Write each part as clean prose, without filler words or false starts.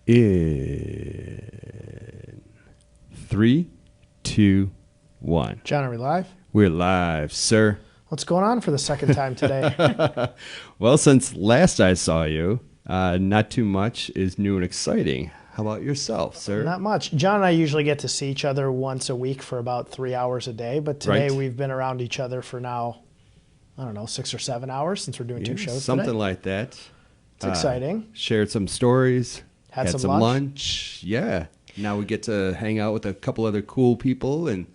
In 3, 2, 1. John, are we live? We're live, sir. What's going on for the second time today? Well, since last I saw you, not too much is new and exciting. How about yourself, sir? Not much. John and I usually get to see each other once a week for about 3 hours a day, but today we've been around each other for now, I don't know, 6 or 7 hours since we're doing two shows something today. like that. It's exciting. Shared some stories. Had some lunch. Yeah. Now we get to hang out with a couple other cool people and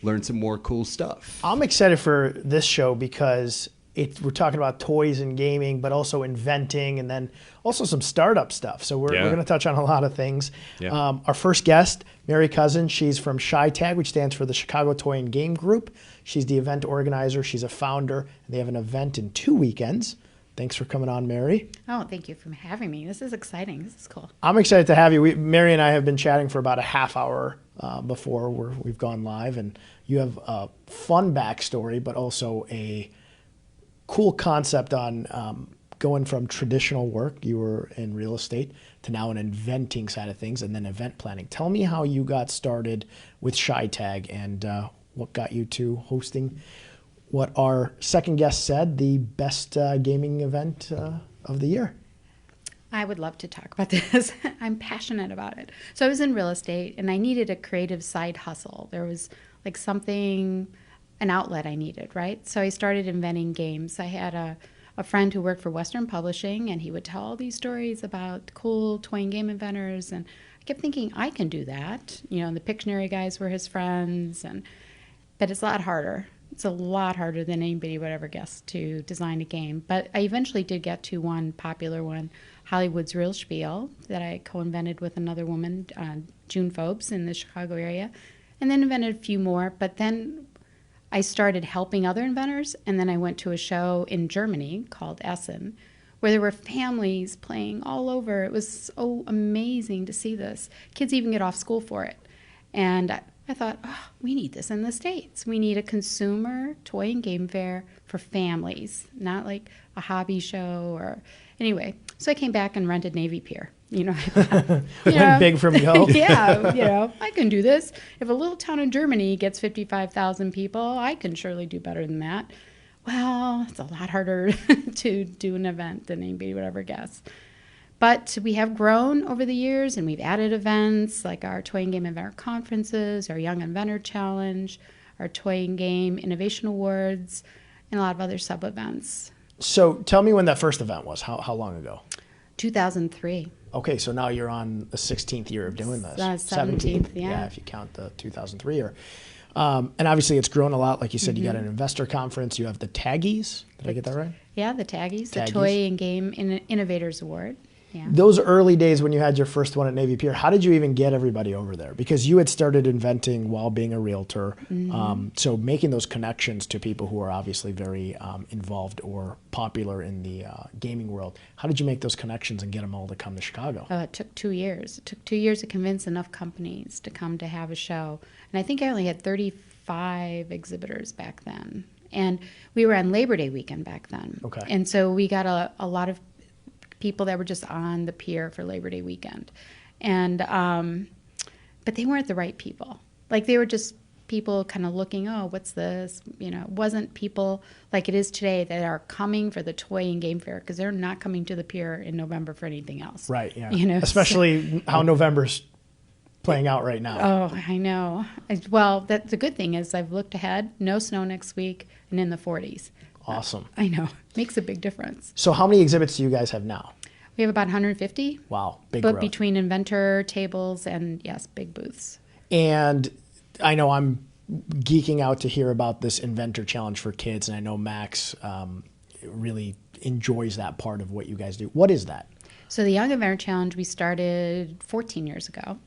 learn some more cool stuff. I'm excited for this show because we're talking about toys and gaming, but also inventing and then also some startup stuff. So we're going to touch on a lot of things. Yeah. Our first guest, Mary Couzin, she's from ChiTag, which stands for the Chicago Toy and Game Group. She's the event organizer. She's a founder. And they have an event in 2 weekends. Thanks for coming on, Mary. Oh, thank you for having me. This is exciting. This is cool. I'm excited to have you. Mary and I have been chatting for about a half hour before we've gone live, and you have a fun backstory, but also a cool concept on going from traditional work, you were in real estate, to now an inventing side of things, and then event planning. Tell me how you got started with ChiTag and what got you to hosting what our second guest said, the best gaming event of the year. I would love to talk about this. I'm passionate about it. So I was in real estate and I needed a creative side hustle. There was like something, an outlet I needed, right? So I started inventing games. I had a friend who worked for Western Publishing, and he would tell all these stories about cool toy and game inventors. And I kept thinking, I can do that. You know, and the Pictionary guys were his friends, but it's a lot harder. It's a lot harder than anybody would ever guess to design a game. But I eventually did get to one popular one, Hollywood's Real Spiel, that I co-invented with another woman, June Phobes, in the Chicago area, and then invented a few more. But then I started helping other inventors, and then I went to a show in Germany called Essen, where there were families playing all over. It was so amazing to see this. Kids even get off school for it. And I thought, oh, we need this in the States. We need a consumer toy and game fair for families, not like a hobby show or anyway. So I came back and rented Navy Pier. You know, went big from go. Yeah, I can do this. If a little town in Germany gets 55,000 people, I can surely do better than that. Well, it's a lot harder to do an event than anybody would ever guess. But we have grown over the years, and we've added events like our Toy and Game Inventor Conferences, our Young Inventor Challenge, our Toy and Game Innovation Awards, and a lot of other sub-events. So tell me when that first event was. How long ago? 2003. Okay, so now you're on the 16th year of doing this. 17th, yeah. Yeah, if you count the 2003 year. And obviously it's grown a lot. Like you said, you got an investor conference. You have the Taggies. Did I get that right? Yeah, the Taggies, the Toy and Game Innovators Award. Yeah. Those early days when you had your first one at Navy Pier, how did you even get everybody over there? Because you had started inventing while being a realtor. So making those connections to people who are obviously very involved or popular in the gaming world. How did you make those connections and get them all to come to Chicago? It took 2 years. It took 2 years to convince enough companies to come to have a show. And I think I only had 35 exhibitors back then. And we were on Labor Day weekend back then. Okay. And so we got a lot of people that were just on the pier for Labor Day weekend. And but they weren't the right people. Like they were just people kind of looking, oh, what's this? You know, it wasn't people like it is today that are coming for the toy and game fair, because they're not coming to the pier in November for anything else. Right, yeah. You know, especially how November's playing out right now. Oh, I know. Well, the good thing is I've looked ahead, no snow next week, and in the 40s. Awesome. I know. Makes a big difference. So how many exhibits do you guys have now? We have about 150. Wow, big But growth. between inventor tables and, yes, big booths. And I know I'm geeking out to hear about this inventor challenge for kids, and I know Max really enjoys that part of what you guys do. What is that? So the Young Inventor Challenge we started 14 years ago.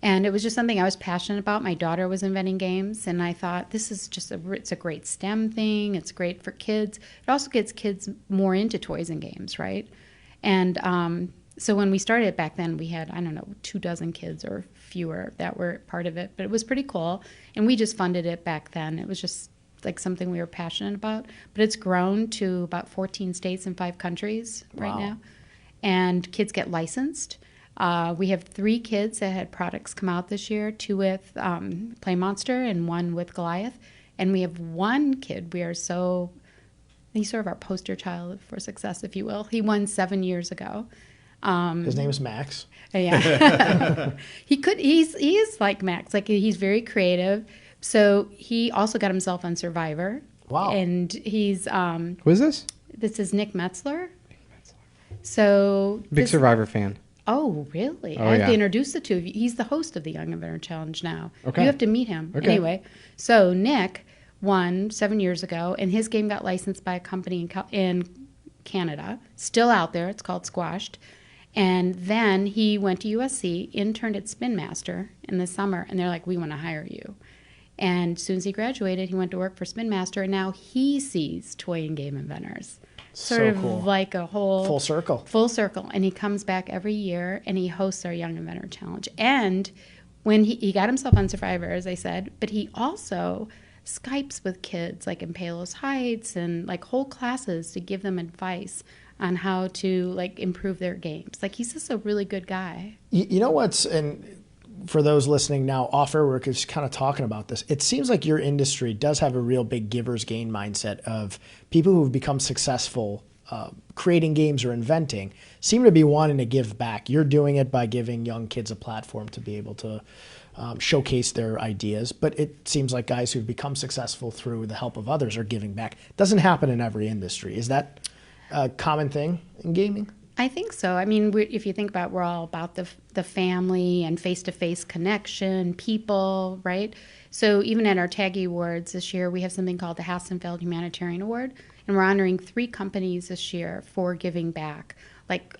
And it was just something I was passionate about. My daughter was inventing games, and I thought this is just it's a great STEM thing. It's great for kids. It also gets kids more into toys and games, right? And so when we started it back then, we had, I don't know, 24 kids or fewer that were part of it. But it was pretty cool. And we just funded it back then. It was just like something we were passionate about. But it's grown to about 14 states and 5 countries right now. And kids get licensed. We have 3 kids that had products come out this year, 2 with Play Monster and 1 with Goliath. And we have 1 kid, he's sort of our poster child for success, if you will. He won 7 years ago. His name is Max. Yeah. He's like Max. Like, he's very creative. So he also got himself on Survivor. Wow. And he's Who is this? this is Nick Metzler. So Big Survivor fan. Oh, really? Oh, I have yeah. to introduce the 2 of you. He's the host of the Young Inventor Challenge now. Okay. You have to meet him. Okay. Anyway, so Nick won 7 years ago, and his game got licensed by a company in Canada. Still out there. It's called Squashed. And then he went to USC, interned at Spin Master in the summer, and they're like, we want to hire you. And as soon as he graduated, he went to work for Spin Master, and now he sees toy and game inventors. Sort So of cool. like a whole Full circle. Full circle. And he comes back every year and he hosts our Young Inventor Challenge. And when he got himself on Survivor, as I said, but he also Skypes with kids like in Palos Heights and like whole classes to give them advice on how to like improve their games. Like, he's just a really good guy. You know what's, and for those listening now, Off-Air Work is kind of talking about this. It seems like your industry does have a real big giver's gain mindset of people who have become successful creating games or inventing seem to be wanting to give back. You're doing it by giving young kids a platform to be able to showcase their ideas. But it seems like guys who've become successful through the help of others are giving back. Doesn't happen in every industry. Is that a common thing in gaming? I think so. I mean, if you think about, we're all about the family and face-to-face connection, people, right? So even at our Taggy Awards this year, we have something called the Hassenfeld Humanitarian Award, and we're honoring 3 companies this year for giving back. Like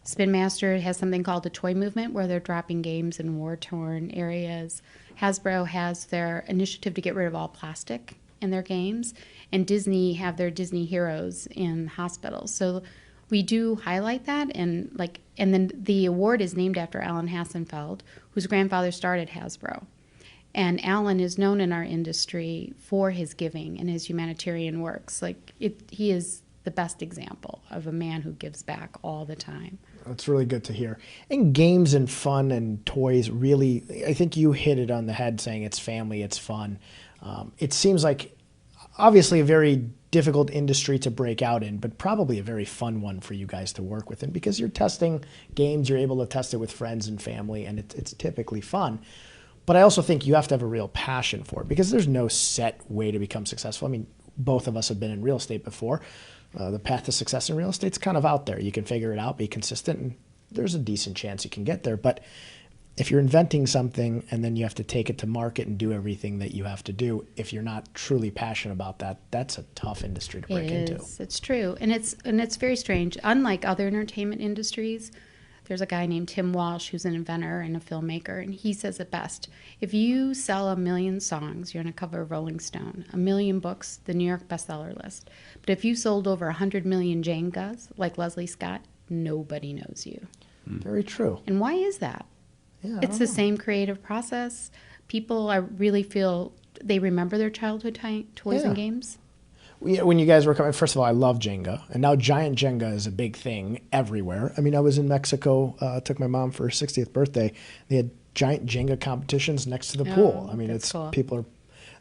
Spin Master has something called the Toy Movement, where they're dropping games in war-torn areas. Hasbro has their initiative to get rid of all plastic in their games, and Disney have their Disney Heroes in hospitals. So we do highlight that, and then the award is named after Alan Hassenfeld, whose grandfather started Hasbro. And Alan is known in our industry for his giving and his humanitarian works. He is the best example of a man who gives back all the time. That's really good to hear. And games and fun and toys really, I think you hit it on the head saying it's family, it's fun. It seems like obviously a very difficult industry to break out in, but probably a very fun one for you guys to work with. And because you're testing games, you're able to test it with friends and family, and it's typically fun. But I also think you have to have a real passion for it, because there's no set way to become successful. I mean, both of us have been in real estate before. The path to success in real estate's kind of out there. You can figure it out, be consistent, and there's a decent chance you can get there. But if you're inventing something and then you have to take it to market and do everything that you have to do, if you're not truly passionate about that, that's a tough industry to break into. It's true. And it's very strange. Unlike other entertainment industries, there's a guy named Tim Walsh who's an inventor and a filmmaker, and he says it best. If you sell 1 million songs, you're on a cover of Rolling Stone. 1 million books, the New York bestseller list. But if you sold over 100 million Jengas, like Leslie Scott, nobody knows you. Very true. And why is that? Yeah, It's the same creative process. People really feel they remember their childhood toys Yeah. and games. When you guys were coming, first of all, I love Jenga, and now giant Jenga is a big thing everywhere. I mean, I was in Mexico, took my mom for her 60th birthday. They had giant Jenga competitions next to the pool. I mean, that's cool.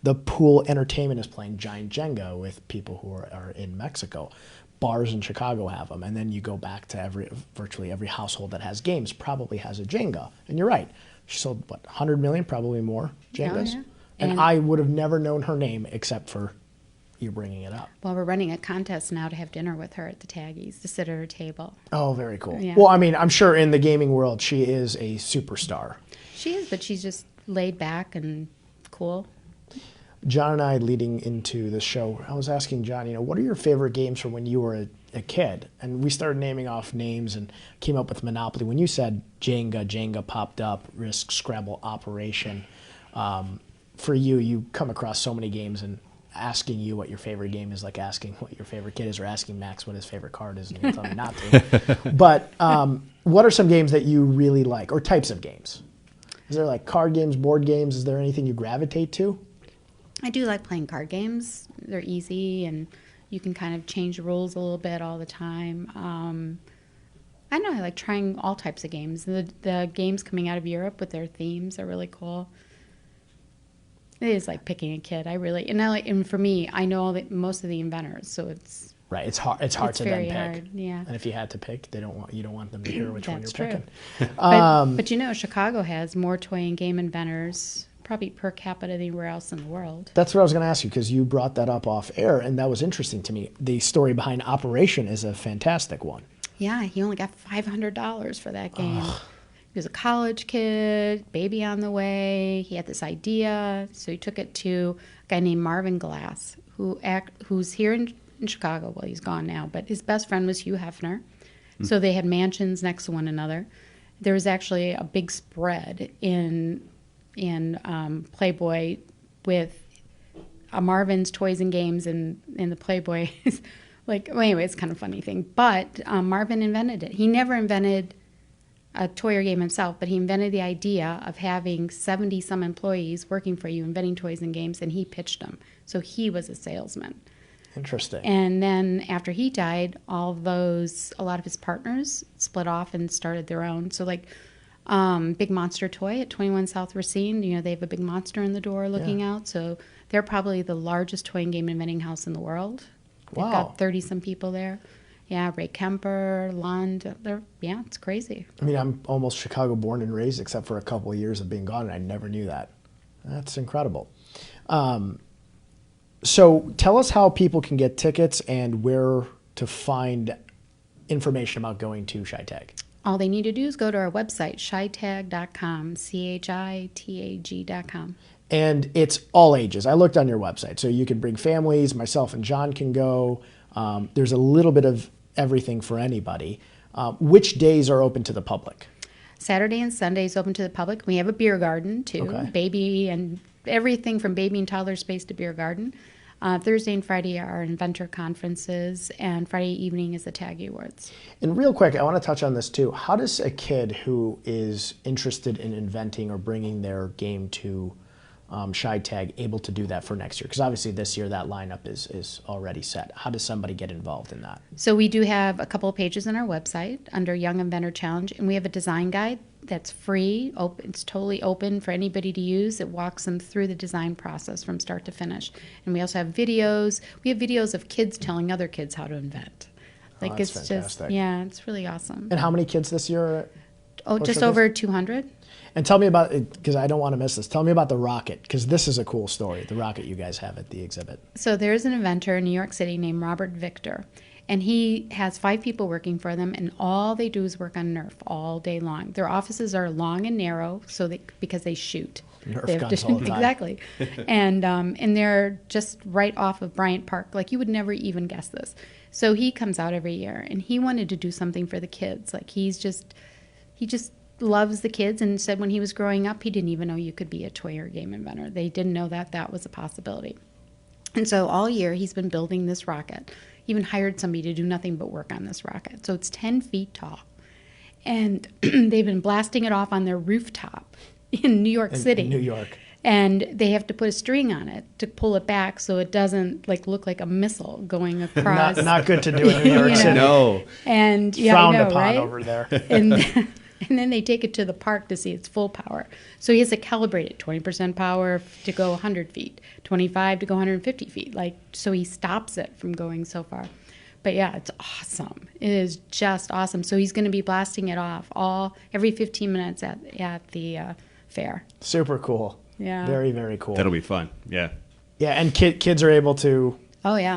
The pool entertainment is playing giant Jenga with people who are in Mexico. Bars in Chicago have them, and then you go back to virtually every household that has games probably has a Jenga. And you're right, she sold 100 million, probably more Jengas. Oh, yeah. And I would have never known her name except for you bringing it up. Well, we're running a contest now to have dinner with her at the Taggies, to sit at her table. Oh, very cool. Yeah. Well, I mean, I'm sure in the gaming world, she is a superstar. She is, but she's just laid back and cool. John and I, leading into the show, I was asking John, what are your favorite games from when you were a kid? And we started naming off names and came up with Monopoly. When you said Jenga popped up, Risk, Scrabble, Operation. For you come across so many games, and asking you what your favorite game is like asking what your favorite kid is, or asking Max what his favorite card is, and he'll tell me not to. But what are some games that you really like, or types of games? Is there like card games, board games? Is there anything you gravitate to? I do like playing card games. They're easy, and you can kind of change the rules a little bit all the time. I don't know, I like trying all types of games. The games coming out of Europe with their themes are really cool. It is like picking a kid. And for me, I know most of the inventors, so it's Right, it's hard. It's hard it's to very then pick. hard. Yeah, And if you had to pick, you don't want them to hear which one you're that's true. picking. But you know, Chicago has more toy and game inventors probably per capita than anywhere else in the world. That's what I was going to ask you because you brought that up off air, and that was interesting to me. The story behind Operation is a fantastic one. Yeah, he only got $500 for that game. He was a college kid, baby on the way. He had this idea, so he took it to a guy named Marvin Glass, who's here in Chicago. Well, he's gone now, but his best friend was Hugh Hefner. So they had mansions next to one another. There was actually a big spread in Playboy with Marvin's Toys and Games and the Playboy. Anyway, it's kind of a funny thing. But Marvin invented it. He never invented a toy or game himself, but he invented the idea of having 70-some employees working for you, inventing toys and games, and he pitched them. So he was a salesman. Interesting. And then after he died, a lot of his partners split off and started their own. So Big Monster Toy at 21 South Racine, they have a big monster in the door looking out. So they're probably the largest toy and game inventing house in the world. They've got 30-some people there. Yeah, Ray Kemper, Lund. It's crazy. I mean, I'm almost Chicago born and raised, except for a couple of years of being gone, and I never knew that. That's incredible. So tell us how people can get tickets and where to find information about going to ChiTag. All they need to do is go to our website, chitag.com, CHITAG.com. And it's all ages. I looked on your website, so you can bring families. Myself and John can go. There's a little bit of everything for anybody. Which days are open to the public? Saturday and Sunday is open to the public. We have a beer garden, too. Okay. Baby and everything from baby and toddler space to beer garden. Thursday and Friday are inventor conferences, and Friday evening is the Taggy Awards. And real quick, I want to touch on this too. How does a kid who is interested in inventing or bringing their game to ChiTag able to do that for next year? Because obviously this year that lineup is already set. How does somebody get involved in that? So we do have a couple of pages on our website under Young Inventor Challenge, and we have a design guide that's free. It's totally open for anybody to use. It walks them through the design process from start to finish. And we also have videos. We have videos of kids telling other kids how to invent. That's fantastic. It's really awesome. And how many kids this year? Just over 200. And tell me about it, because I don't want to miss this. Tell me about the rocket, because this is a cool story, the rocket you guys have at the exhibit. So there's an inventor in New York City named Robert Victor, and he has 5 people working for them, and all they do is work on Nerf all day long. Their offices are long and narrow because they shoot. Nerf guns all the time. Exactly. And they're just right off of Bryant Park. You would never even guess this. So he comes out every year, and he wanted to do something for the kids. He just loves the kids, and said when he was growing up, he didn't even know you could be a toy or game inventor. They didn't know that was a possibility. And so all year he's been building this rocket. He even hired somebody to do nothing but work on this rocket. So it's 10 feet tall. And they've been blasting it off on their rooftop in New York City. In New York. And they have to put a string on it to pull it back so it doesn't look like a missile going across. Not good to do in New York City. No. And Frowned I know, upon right? over there. And then they take it to the park to see its full power. So he has to calibrate it, 20% power to go 100 feet, 25 to go 150 feet. So he stops it from going so far. But yeah, it's awesome. It is just awesome. So he's going to be blasting it off every 15 minutes at the fair. Super cool. Yeah. Very, very cool. That'll be fun. Yeah. Yeah, and kids are able to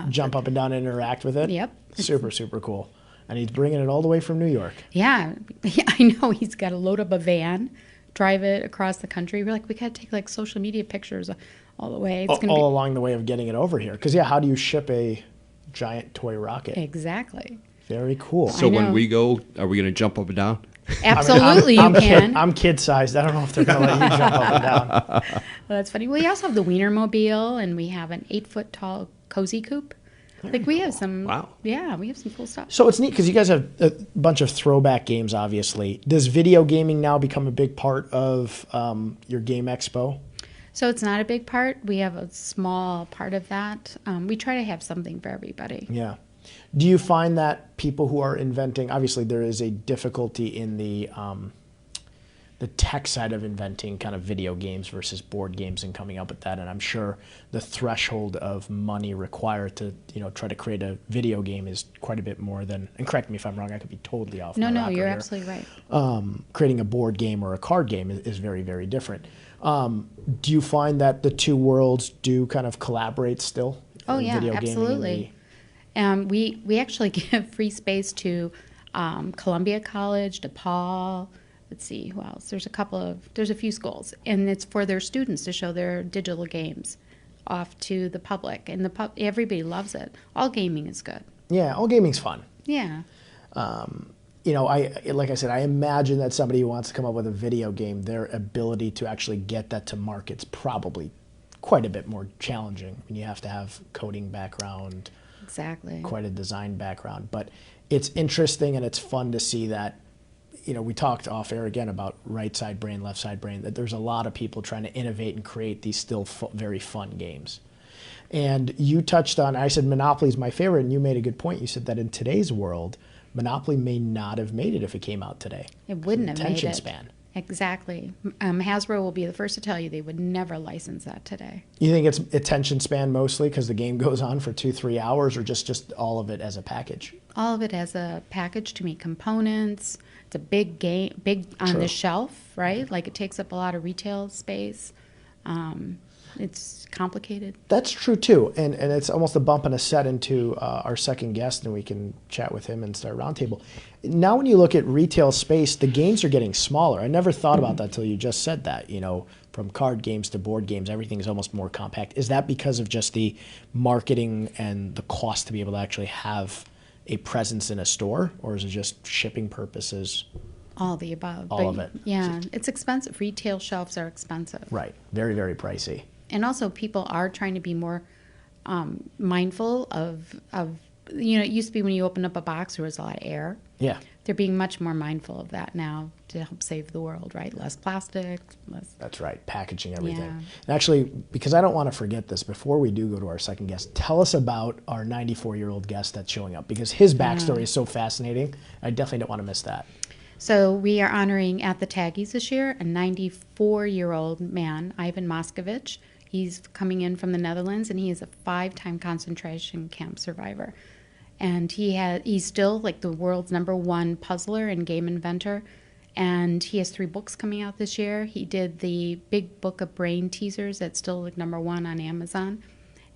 jump up and down and interact with it. Yep. Super, super cool. And he's bringing it all the way from New York. Yeah, I know. He's got to load up a van, drive it across the country. We're we got to take social media pictures all the way. It's all along the way of getting it over here. Because, how do you ship a giant toy rocket? Exactly. Very cool. So when we go, are we going to jump up and down? Absolutely, you can. I'm kid-sized. I don't know if they're going to let you jump up and down. Well, that's funny. We also have the Wienermobile, and we have an 8-foot-tall cozy coupe. We have some. Wow. Yeah, we have some cool stuff. So it's neat because you guys have a bunch of throwback games, obviously. Does video gaming now become a big part of your game expo? So it's not a big part. We have a small part of that. We try to have something for everybody. Yeah. Do you find that people who are inventing, obviously there is a difficulty in the tech side of inventing kind of video games versus board games and coming up with that, and I'm sure the threshold of money required to try to create a video game is quite a bit more than, and correct me if I'm wrong, I could be totally off. No, you're absolutely right. Creating a board game or a card game is very, very different. Do you find that the two worlds do kind of collaborate still? Oh yeah, video absolutely. We actually give free space to Columbia College, DePaul. Let's see who else. There's a few schools, and it's for their students to show their digital games off to the public, and everybody loves it. All gaming is good. Yeah, all gaming's fun. Yeah. Like I said, I imagine that somebody who wants to come up with a video game, their ability to actually get that to market's probably quite a bit more challenging. I mean, you have to have coding background, Exactly. quite a design background. But it's interesting and it's fun to see that. We talked off air again about right side brain, left side brain, that there's a lot of people trying to innovate and create these still very fun games. And you touched on, I said Monopoly is my favorite, and you made a good point. You said that in today's world, Monopoly may not have made it if it came out today. It wouldn't have made it. Attention span. Exactly. Hasbro will be the first to tell you they would never license that today. You think it's attention span mostly because the game goes on for 2-3 hours, or just all of it as a package? All of it as a package to meet components. It's a big game, big on True. the shelf, right? Like it takes up a lot of retail space. It's complicated. That's true too, and it's almost a bump and a set into our second guest, and we can chat with him and start a roundtable. Now, when you look at retail space, the games are getting smaller. I never thought about that till you just said that. From card games to board games, everything is almost more compact. Is that because of just the marketing and the cost to be able to actually have a presence in a store, or is it just shipping purposes? All the above. All of it. Yeah, it's expensive. Retail shelves are expensive. Right. Very, very pricey. And also people are trying to be more mindful of it used to be when you open up a box there was a lot of air. Yeah. They're being much more mindful of that now to help save the world, right? Less plastic, less. That's right. Packaging everything. Yeah. And actually, because I don't want to forget this, before we do go to our second guest, tell us about our 94-year-old guest that's showing up, because his backstory is so fascinating. I definitely don't want to miss that. So we are honoring at the Taggies this year a 94-year-old man, Ivan Moskovich. He's coming in from the Netherlands, and he is a 5-time concentration camp survivor. And he's still like the world's #1 puzzler and game inventor. And he has 3 books coming out this year. He did the Big Book of Brain teasers that's still like #1 on Amazon.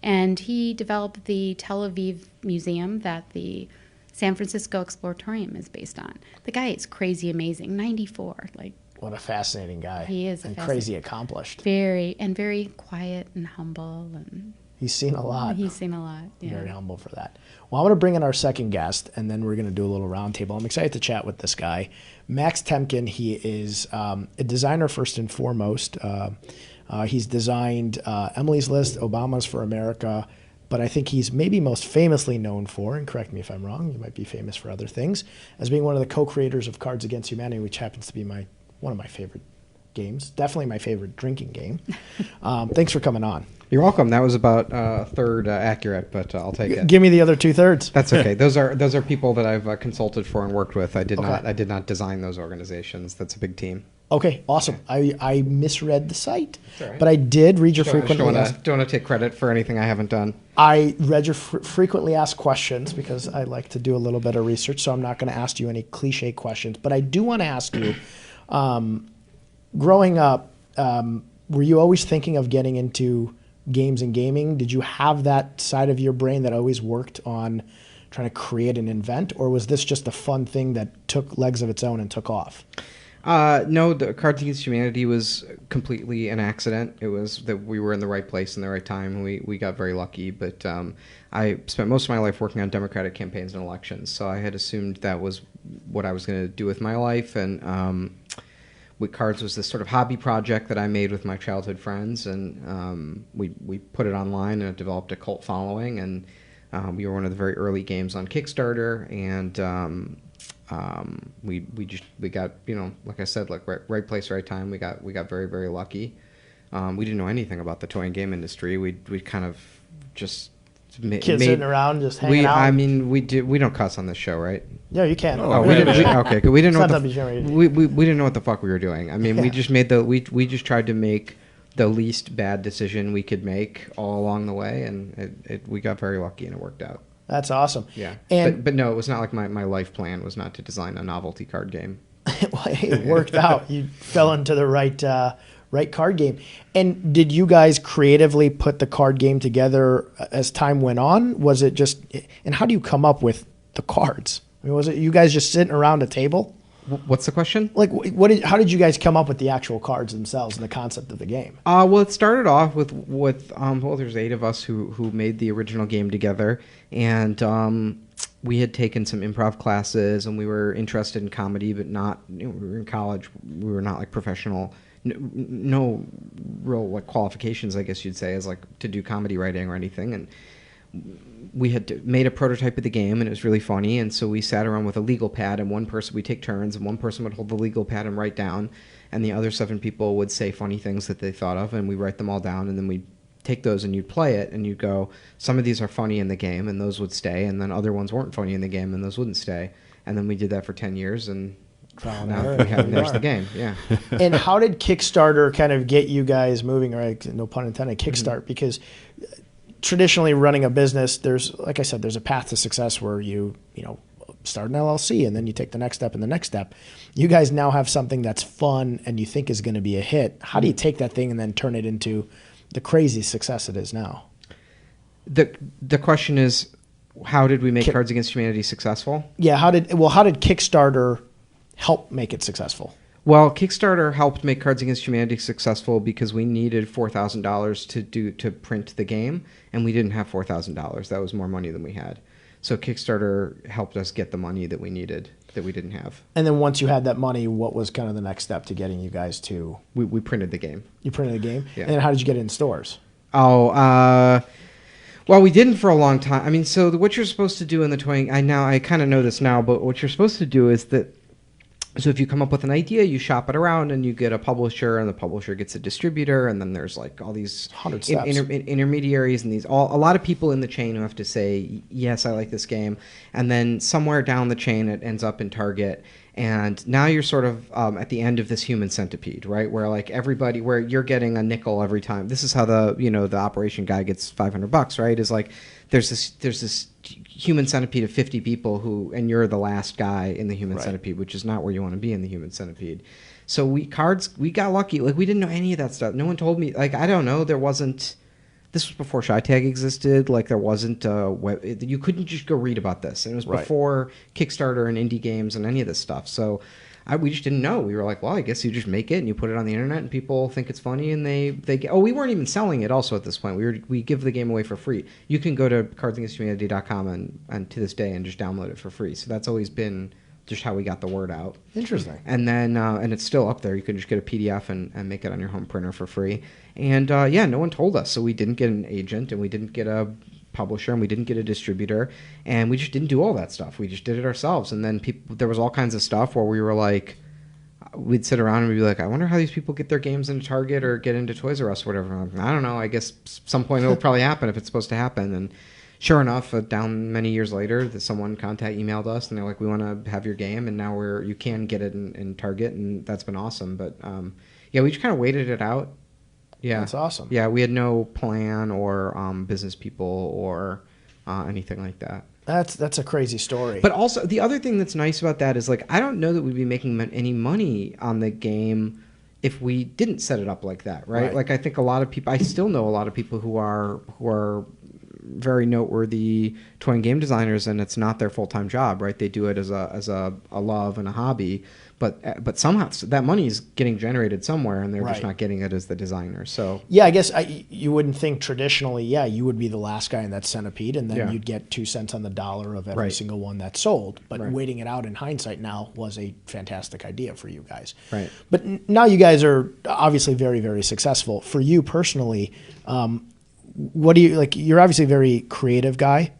And he developed the Tel Aviv Museum that the San Francisco Exploratorium is based on. The guy is crazy amazing, 94. Like, What a fascinating guy. He is and crazy accomplished. very quiet and humble, and He's seen a lot. he's seen a lot. Yeah. Very humble for that. Well, I want to bring in our second guest, and then we're going to do a little roundtable. I'm excited to chat with this guy. Max Temkin, he is a designer first and foremost. He's designed Emily's List, Obama's for America, but I think he's maybe most famously known for, and correct me if I'm wrong, you might be famous for other things, as being one of the co-creators of Cards Against Humanity, which happens to be one of my favorite games, definitely my favorite drinking game. Thanks for coming on. You're welcome. That was about a third accurate, but I'll take it. Give me the other 2/3. That's okay. Those are people that I've consulted for and worked with. I did Okay. not design those organizations. That's a big team. Okay, awesome. I misread the site, all right. but I did read your Don't frequently want asked. to take credit for anything I haven't done. I read your frequently asked questions because I like to do a little bit of research, so I'm not going to ask you any cliche questions. But I do want to ask you, growing up, were you always thinking of getting into games and gaming? Did you have that side of your brain that always worked on trying to create and invent, or was this just a fun thing that took legs of its own and took off? No, the Cards Against Humanity was completely an accident. It was that we were in the right place in the right time. We got very lucky, but I spent most of my life working on Democratic campaigns and elections, so I had assumed that was what I was going to do with my life, and Cards was this sort of hobby project that I made with my childhood friends, and we put it online, and it developed a cult following, and we were one of the very early games on Kickstarter, and we got, like I said, like right place, right time. We got very, very lucky. We didn't know anything about the toy and game industry. We kind of just Kids sitting around just hanging out. I mean, we don't cuss on this show, right? Yeah, you can. Oh, we didn't. Okay, good. We didn't know It's what not the, WGR. we didn't know what the fuck we were doing. I mean, Yeah. we just we just tried to make the least bad decision we could make all along the way, and we got very lucky and it worked out. That's awesome. Yeah, And but no, it was not like my life plan was not to design a novelty card game. it worked out. You fell into the right card game. And did you guys creatively put the card game together as time went on? Was it just, and how do you come up with the cards? I mean, was it you guys just sitting around a table? What's the question? Like, how did you guys come up with the actual cards themselves and the concept of the game? Well, it started off with well, there's 8 of us who made the original game together, and we had taken some improv classes, and we were interested in comedy, but not. We were in college. We were not like professional. No real like qualifications, I guess you'd say, as like to do comedy writing or anything, and we had made a prototype of the game, and it was really funny. And so we sat around with a legal pad, and we take turns, and one person would hold the legal pad and write down, and the other 7 people would say funny things that they thought of, and we write them all down, and then we'd take those and you'd play it, and you'd go, some of these are funny in the game, and those would stay, and then other ones weren't funny in the game, and those wouldn't stay. And then we did that for 10 years, and now there's the game. Yeah. And how did Kickstarter kind of get you guys moving? Right, no pun intended. Kickstart, because traditionally running a business, there's, like I said, there's a path to success where you start an LLC and then you take the next step and the next step. You guys now have something that's fun and you think is going to be a hit. How do you take that thing and then turn it into the crazy success it is now? The question is, how did we make Cards Against Humanity successful? Yeah, how did Kickstarter help make it successful? Well, Kickstarter helped make Cards Against Humanity successful because we needed $4,000 to print the game, and we didn't have $4,000. That was more money than we had. So Kickstarter helped us get the money that we needed that we didn't have. And then once you had that money, what was kind of the next step to getting you guys to? We printed the game. You printed the game? Yeah. And then how did you get it in stores? Well, we didn't for a long time. I mean, so what you're supposed to do in the toying, I kind of know this now, but what you're supposed to do is that, so if you come up with an idea, you shop it around and you get a publisher, and the publisher gets a distributor, and then there's like all these 100 steps. Intermediaries and a lot of people in the chain who have to say, yes, I like this game. And then somewhere down the chain, it ends up in Target. And now you're sort of at the end of this human centipede, right? Where like everybody, where you're getting a nickel every time. This is how the operation guy gets $500, right? Is like there's this human centipede of 50 people and you're the last guy in the human centipede, which is not where you want to be in the human centipede. So we got lucky. Like we didn't know any of that stuff. No one told me. Like I don't know. This was before ShyTag existed. Like there wasn't you couldn't just go read about this. And it was before Kickstarter and indie games and any of this stuff. So we just didn't know. We were like, well, I guess you just make it and you put it on the internet and people think it's funny and they we weren't even selling it also at this point. We give the game away for free. You can go to cardsagainsthumanity.com and to this day and just download it for free. So that's always been just how we got the word out. Interesting. And then and it's still up there. You can just get a PDF and make it on your home printer for free. And no one told us. So we didn't get an agent and we didn't get a publisher and we didn't get a distributor, and we just didn't do all that stuff. We just did it ourselves. And then there was all kinds of stuff where we were like, we'd sit around and we'd be like, I wonder how these people get their games into Target or get into Toys R Us or whatever. Like, I don't know. I guess some point it'll probably happen if it's supposed to happen. And sure enough, down many years later, someone emailed us and they're like, we want to have your game, and now you can get it in Target, and that's been awesome. But we just kind of waited it out. Yeah, that's awesome. Yeah, we had no plan or business people or anything like that. That's a crazy story. But also, the other thing that's nice about that is like I don't know that we'd be making any money on the game if we didn't set it up like that, right? Like I think a lot of people, I still know a lot of people who are very noteworthy toy and game designers, and it's not their full-time job, right? They do it as a love and a hobby, but somehow that money is getting generated somewhere, and they're just not getting it as the designer. So yeah, I guess you wouldn't think traditionally, you would be the last guy in that centipede, and then you'd get 2 cents on the dollar of every single one that's sold. But waiting it out in hindsight now was a fantastic idea for you guys. Right. But now you guys are obviously very, very successful. For you personally, what do you like? You're obviously a very creative guy.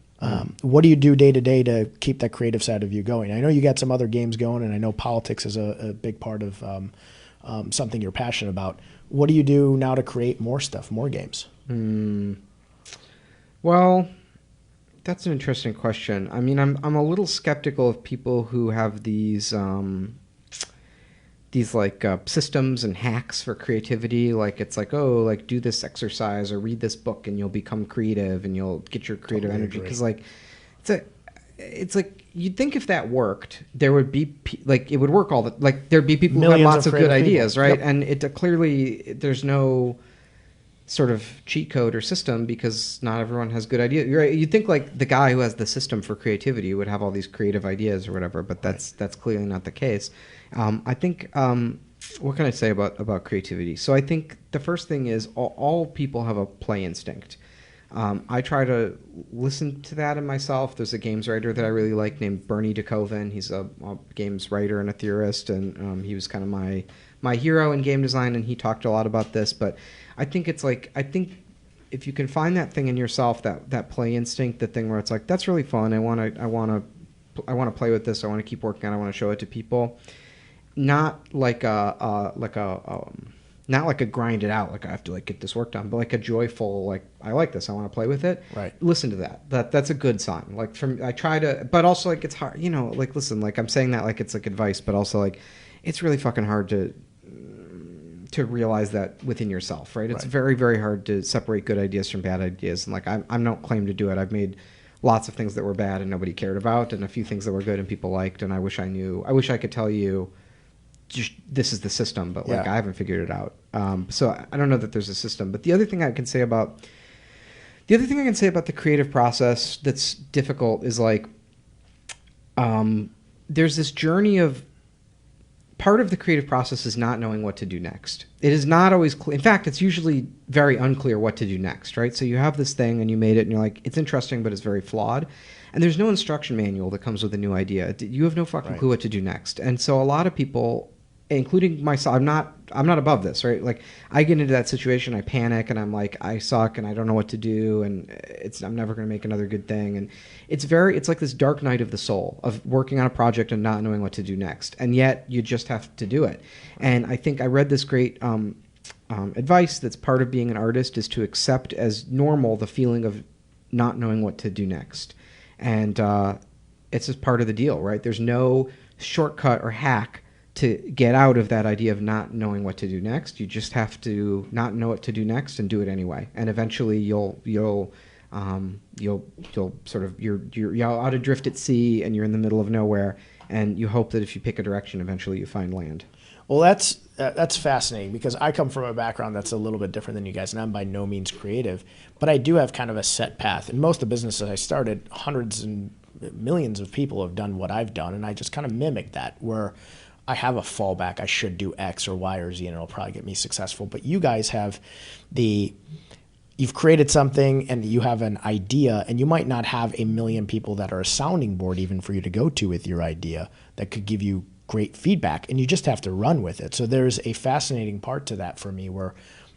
What do you do day to day to keep that creative side of you going? I know you got some other games going, and I know politics is a big part of something you're passionate about. What do you do now to create more stuff, more games? Well, That's an interesting question. I mean, I'm a little skeptical of people who have these like systems and hacks for creativity. Like it's like, oh, like do this exercise or read this book and you'll become creative and you'll get your creative energy. Because like it's like you'd think if that worked, there would be like it would work all the like there'd be people who had lots of good ideas, right? Yep. And it clearly there's no sort of cheat code or system because not everyone has good ideas. Right? You'd think like the guy who has the system for creativity would have all these creative ideas or whatever, but that's clearly not the case. I think what can I say about creativity? So I think the first thing is all people have a play instinct. I try to listen to that in myself. There's a games writer that I really like named Bernie Couzin. He's a games writer and a theorist, and he was kind of my hero in game design, and he talked a lot about this. But I think it's like, I think if you can find that thing in yourself, that play instinct, the thing where it's like, that's really fun. I want to play with this. I want to keep working on it. I want to show it to people. Not like not like a grind it out, like I have to like get this work done, but like a joyful, like I like this, I want to play with it. Right. Listen to that. That's a good sign. Like I try to, but also like it's hard, like listen, like I'm saying that like it's like advice, but also like it's really fucking hard to realize that within yourself, right? It's very, very hard to separate good ideas from bad ideas. And like I'm not claim to do it. I've made lots of things that were bad and nobody cared about, and a few things that were good and people liked. And I wish I could tell you, just this is the system, but like I haven't figured it out. So I don't know that there's a system. But the other thing I can say about the creative process that's difficult is like there's this journey of part of the creative process is not knowing what to do next. It is not always clear. In fact, it's usually very unclear what to do next, right? So you have this thing and you made it and you're like, it's interesting, but it's very flawed. And there's no instruction manual that comes with a new idea. You have no fucking clue what to do next. And so a lot of people, including myself, I'm not above this, right? Like I get into that situation, I panic, and I'm like, I suck, and I don't know what to do, and I'm never going to make another good thing, and it's like this dark night of the soul of working on a project and not knowing what to do next, and yet you just have to do it. And I think I read this great advice that's part of being an artist is to accept as normal the feeling of not knowing what to do next, and it's just part of the deal, right? There's no shortcut or hack to get out of that idea of not knowing what to do next. You just have to not know what to do next and do it anyway. And eventually you'll sort of you're out adrift at sea and you're in the middle of nowhere, and you hope that if you pick a direction, eventually you find land. Well, that's fascinating because I come from a background that's a little bit different than you guys, and I'm by no means creative, but I do have kind of a set path. In most of the businesses I started, hundreds and millions of people have done what I've done, and I just kind of mimic that where I have a fallback. I should do X or Y or Z, and it'll probably get me successful. But you guys have you've created something and you have an idea, and you might not have a million people that are a sounding board even for you to go to with your idea that could give you great feedback, and you just have to run with it. So there's a fascinating part to that for me where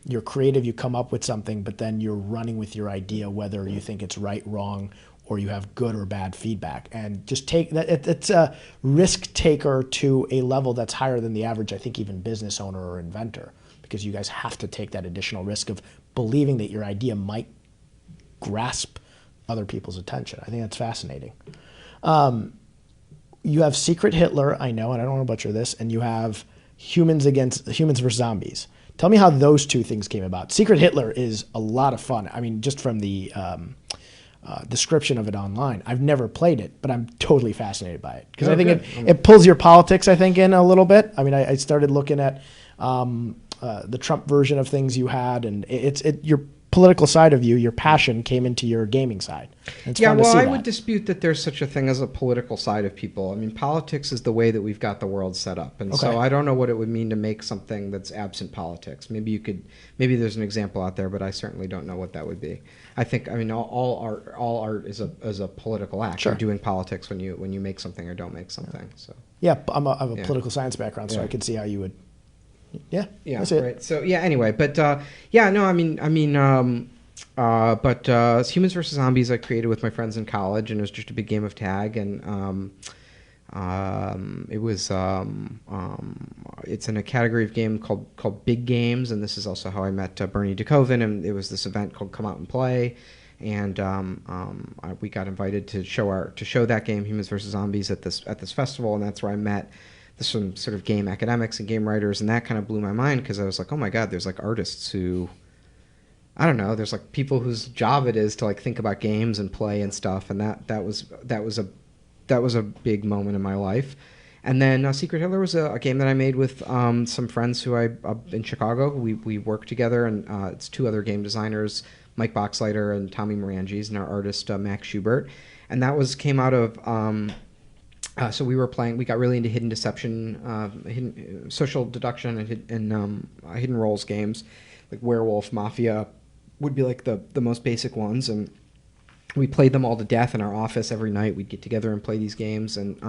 you're creative, you come up with something, but then you're running with your idea, whether you think it's right, wrong, or you have good or bad feedback, and just take that. It's a risk taker to a level that's higher than the average, I think, even business owner or inventor, because you guys have to take that additional risk of believing that your idea might grasp other people's attention. I think that's fascinating. You have Secret Hitler, I know, and I don't want to butcher this, and you have Humans versus Zombies. Tell me how those two things came about. Secret Hitler is a lot of fun. I mean, just from the description of it online. I've never played it, but I'm totally fascinated by it because I think it pulls your politics, I think, in a little bit. I mean, I started looking at the Trump version of things you had, and your political side of you, your passion came into your gaming side. It's fun to see I that. would dispute that there's such a thing as a political side of people. I mean, politics is the way that we've got the world set up, and so I don't know what it would mean to make something that's absent politics. Maybe there's an example out there, but I certainly don't know what that would be. I think, I mean, all art is a political act. Sure. You're doing politics when you make something or don't make something. So I have a political science background, so I could see how you would. Yeah, that's it. Right. So anyway, but Humans versus Zombies I created with my friends in college, and it was just a big game of tag, and it was it's in a category of game called big games, and this is also how I met Bernie Couzin, and it was this event called Come Out and Play, and we got invited to show that game, Humans versus Zombies, at this festival, and that's where I met some sort of game academics and game writers, and that kind of blew my mind because I was like, oh my god, there's like artists who, I don't know, there's like people whose job it is to like think about games and play and stuff, and that was a big moment in my life. And then Secret Hitler was a game that I made with some friends who in Chicago. We worked together, and it's two other game designers, Mike Boxleiter and Tommy Morangis, and our artist Max Schubert. And that came out of so we got really into hidden deception, social deduction, and hidden roles games, like Werewolf, Mafia would be like the most basic ones, and we played them all to death in our office every night. We'd get together and play these games, and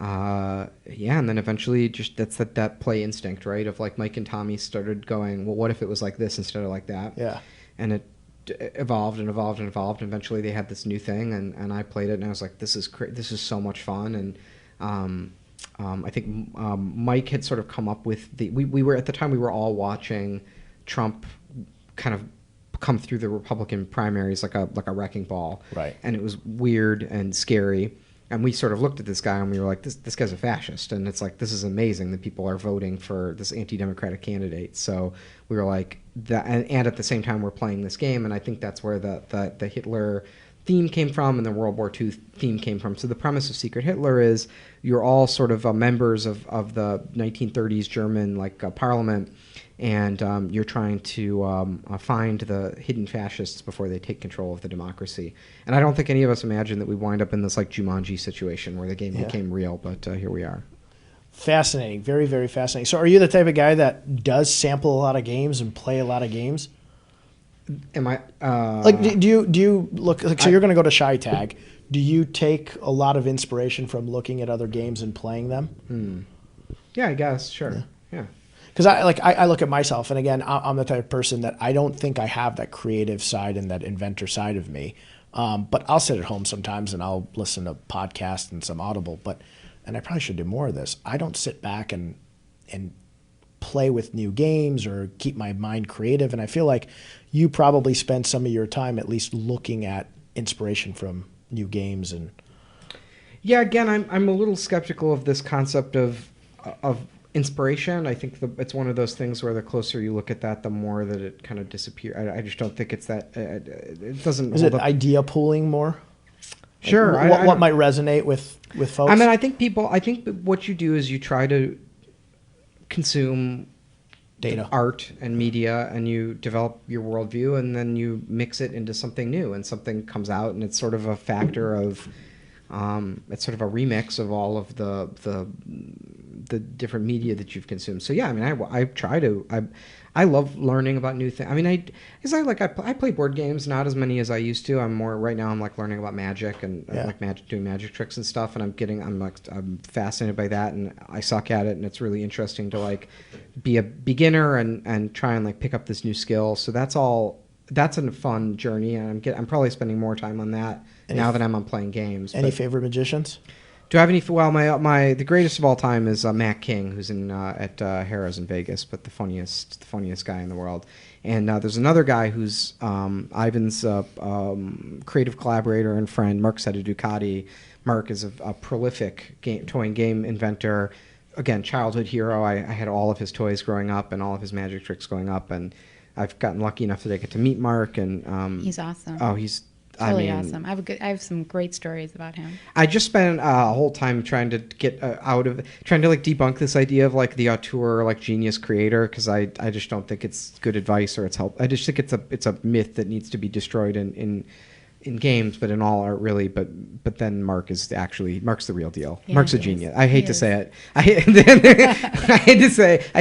and then eventually just that's that play instinct, right? Of like Mike and Tommy started going, well, what if it was like this instead of like that? Yeah. And it evolved and evolved and evolved. And eventually they had this new thing, and I played it, and I was like, this is so much fun. And I think Mike had sort of come up with we were at the time, we were all watching Trump kind of come through the Republican primaries like a wrecking ball. Right. And it was weird and scary. And we sort of looked at this guy and we were like, this guy's a fascist. And it's like, this is amazing that people are voting for this anti-democratic candidate. So we were like, that, and at the same time we're playing this game. And I think that's where the Hitler theme came from and the World War II theme came from. So the premise of Secret Hitler is you're all sort of members of the 1930s German parliament. And you're trying to find the hidden fascists before they take control of the democracy. And I don't think any of us imagined that we wind up in this like Jumanji situation where the game became real, but here we are. Fascinating. Very, very fascinating. So are you the type of guy that does sample a lot of games and play a lot of games? Am I... do you look... Like, so you're going to go to Shy Tag. Do you take a lot of inspiration from looking at other games and playing them? Yeah, I guess. Sure. Yeah. Because I look at myself, and again, I'm the type of person that I don't think I have that creative side and that inventor side of me. But I'll sit at home sometimes and I'll listen to podcasts and some Audible. And I probably should do more of this. I don't sit back and play with new games or keep my mind creative. And I feel like you probably spend some of your time at least looking at inspiration from new games. And yeah, again, I'm a little skeptical of this concept of inspiration. I think it's one of those things where the closer you look at that, the more that it kind of disappears. I just don't think it's that. It doesn't. Is it idea pooling more? Sure. Like, what might resonate with folks? I mean, I think what you do is you try to consume data, art, and media, and you develop your worldview, and then you mix it into something new, and something comes out, and it's sort of a factor of. It's sort of a remix of all of the different media that you've consumed. So yeah, I mean, I love learning about new things. I mean, I play board games, not as many as I used to. I'm more right now. I'm like learning about magic and doing magic tricks and stuff. And I'm fascinated by that, and I suck at it. And it's really interesting to like be a beginner and try and like pick up this new skill. So that's a fun journey, and I'm probably spending more time on that now that I'm playing games. Any favorite magicians? Do I have any? Well, the greatest of all time is Matt King, who's at Harrah's in Vegas, but the funniest guy in the world. And there's another guy who's Ivan's creative collaborator and friend, Mark Ducati. Mark is a prolific toy and game inventor. Again, childhood hero. I had all of his toys growing up and all of his magic tricks growing up, and I've gotten lucky enough that I get to meet Mark. And he's awesome. Oh, he's really awesome. I have some great stories about him. I just spent a whole time trying to get trying to like debunk this idea of like the auteur like genius creator, because I just don't think it's good advice or it's help. I just think it's a myth that needs to be destroyed in games, but in all art really. But then Mark's the real deal. Yeah, Mark's a genius. I hate to say it. I hate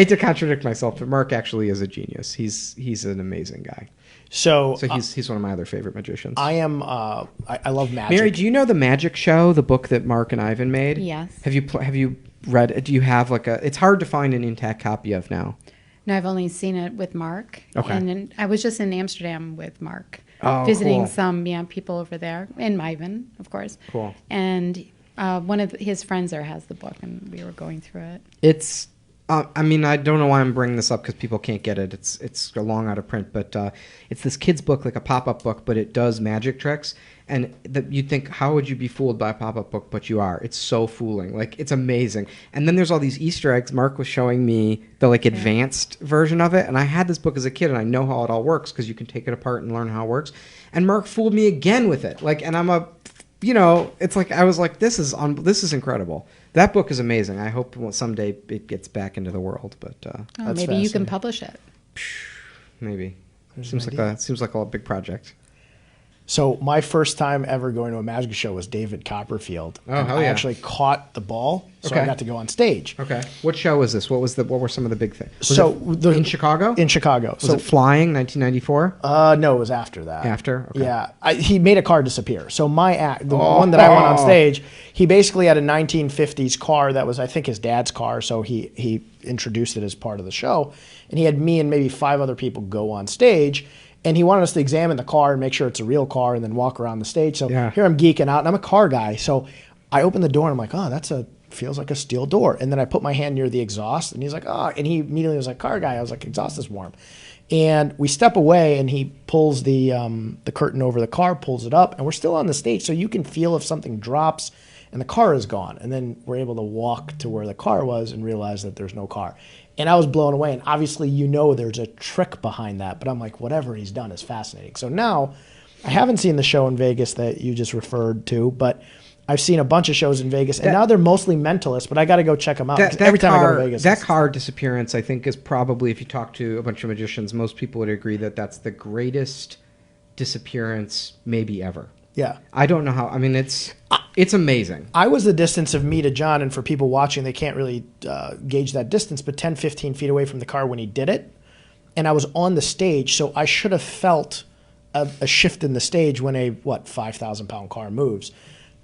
to contradict myself, but Mark actually is a genius. He's an amazing guy. So he's one of my other favorite magicians. I am. I love magic. Mary, do you know the Magic Show, the book that Mark and Ivan made? Yes. Have you read it? Do you have it's hard to find an intact copy of now. No, I've only seen it with Mark. Okay. And then I was just in Amsterdam with Mark, cool. visiting some people over there, and Ivan, of course. Cool. And one of his friends there has the book, and we were going through it. It's I mean, I don't know why I'm bringing this up because people can't get it. It's long out of print, but it's this kid's book, like a pop-up book, but it does magic tricks. And you'd think, how would you be fooled by a pop-up book? But you are. It's so fooling. Like, it's amazing. And then there's all these Easter eggs. Mark was showing me the, like, advanced version of it. And I had this book as a kid, and I know how it all works because you can take it apart and learn how it works. And Mark fooled me again with it. Like, and it's like, I was like, this is incredible. That book is amazing. I hope someday it gets back into the world. But maybe you can publish it. Maybe. Seems like a big project. So my first time ever going to a magic show was David Copperfield. Oh, hell I yeah. actually caught the ball, so Okay. I got to go on stage. Okay. What show was this? What were some of the big things? In Chicago? In Chicago. Was it Flying, 1994? No, it was after that. After? Okay. Yeah. He made a car disappear. So my act, the one that I went on stage, he basically had a 1950s car that was, I think, his dad's car. So he introduced it as part of the show. And he had me and maybe 5 other people go on stage. And he wanted us to examine the car and make sure it's a real car and then walk around the stage. So here I'm geeking out, and I'm a car guy. So I open the door, and I'm like, oh, feels like a steel door. And then I put my hand near the exhaust, and he's like, oh. And he immediately was like, car guy. I was like, exhaust is warm. And we step away, and he pulls the curtain over the car, pulls it up, and we're still on the stage. So you can feel if something drops, and the car is gone. And then we're able to walk to where the car was and realize that there's no car. And I was blown away. And obviously, there's a trick behind that. But I'm like, whatever he's done is fascinating. So now, I haven't seen the show in Vegas that you just referred to, but I've seen a bunch of shows in Vegas. And now they're mostly mentalists, but I got to go check them out. Every time I go to Vegas. That car disappearance, I think, is probably, if you talk to a bunch of magicians, most people would agree that that's the greatest disappearance maybe ever. Yeah. I don't know how. I mean, it's amazing. I was the distance of me to John, and for people watching, they can't really gauge that distance, but 10, 15 feet away from the car when he did it. And I was on the stage, so I should have felt a shift in the stage when a 5,000-pound car moves.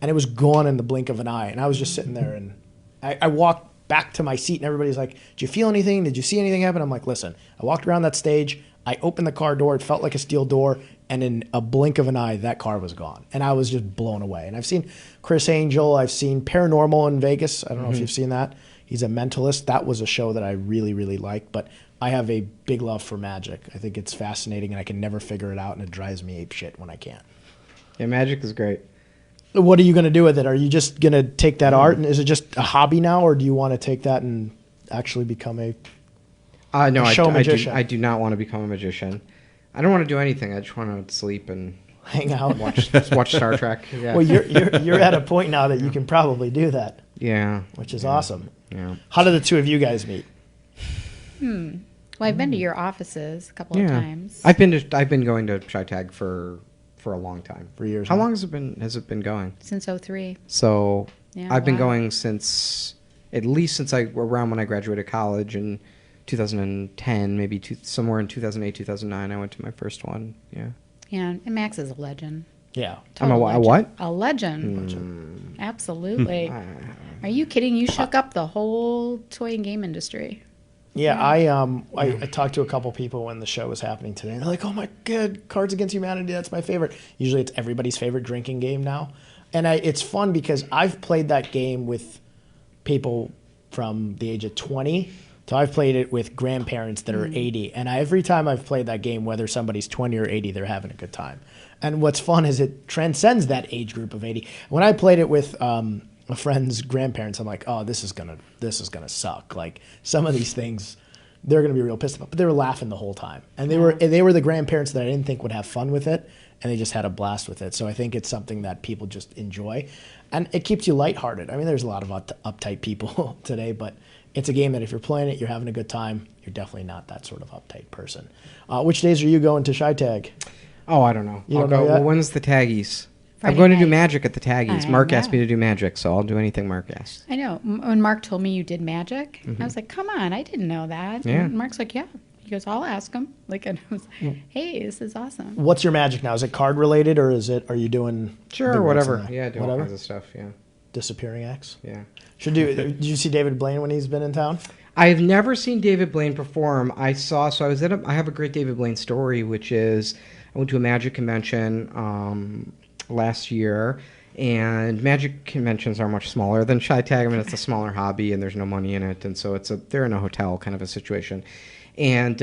And it was gone in the blink of an eye. And I was just sitting there, and I walked back to my seat, and everybody's like, did you feel anything? Did you see anything happen? I'm like, listen, I walked around that stage. I opened the car door. It felt like a steel door. And in a blink of an eye, that car was gone. And I was just blown away. And I've seen Chris Angel. I've seen Paranormal in Vegas. I don't know if you've seen that. He's a mentalist. That was a show that I really, really liked. But I have a big love for magic. I think it's fascinating, and I can never figure it out, and it drives me apeshit when I can't. Yeah, magic is great. What are you going to do with it? Are you just going to take that art, and is it just a hobby now, or do you want to take that and actually become a show magician? I do not want to become a magician. I don't want to do anything. I just want to sleep and hang out, watch Star Trek. Yeah. Well, you're at a point now that you can probably do that. Yeah, which is awesome. Yeah. How did the two of you guys meet? Well, I've been to your offices a couple of times. I've been going to Chi-Tag for a long time. For years. How long has it been going? Since 2003. So Yeah, I've been going at least since around when I graduated college in 2010, maybe somewhere in 2008, 2009. I went to my first one. Yeah. Yeah, and Max is a legend. Yeah. I'm a what? A legend. Absolutely. Are you kidding? You shook up the whole toy and game industry. Yeah, I talked to a couple people when the show was happening today. And they're like, "Oh my God, Cards Against Humanity, that's my favorite." Usually it's everybody's favorite drinking game now. And it's fun because I've played that game with people from the age of 20. So I've played it with grandparents that are 80. And every time I've played that game, whether somebody's 20 or 80, they're having a good time. And what's fun is it transcends that age group of 80. When I played it with a friend's grandparents, I'm like, oh, this is gonna suck. Like some of these things, they're gonna be real pissed about. But they were laughing the whole time, and they were the grandparents that I didn't think would have fun with it, and they just had a blast with it. So I think it's something that people just enjoy, and it keeps you lighthearted. I mean, there's a lot of uptight people today, but it's a game that if you're playing it, you're having a good time. You're definitely not that sort of uptight person. Which days are you going to Chi-Tag? Oh, I don't know. You don't know yet? Well, when's the Taggies? Friday I'm going to do night. magic at the Taggies. I Mark know. asked me to do magic, so I'll do anything Mark asked. I know. When Mark told me you did magic, I was like, come on, I didn't know that. Yeah. And Mark's like, yeah. He goes, I'll ask him. Like, and I was like, hey, this is awesome. What's your magic now? Is it card related, or are you doing Sure, big ones whatever. in there? Yeah, do all Whatever? kinds of stuff, yeah. Disappearing acts? Yeah. Did you see David Blaine when he's been in town? I've never seen David Blaine perform. I have a great David Blaine story, which is I went to a magic convention last year, And Magic conventions are much smaller than Chi Tag. I mean, it's a smaller hobby, and there's no money in it, and so they're in a hotel kind of a situation. And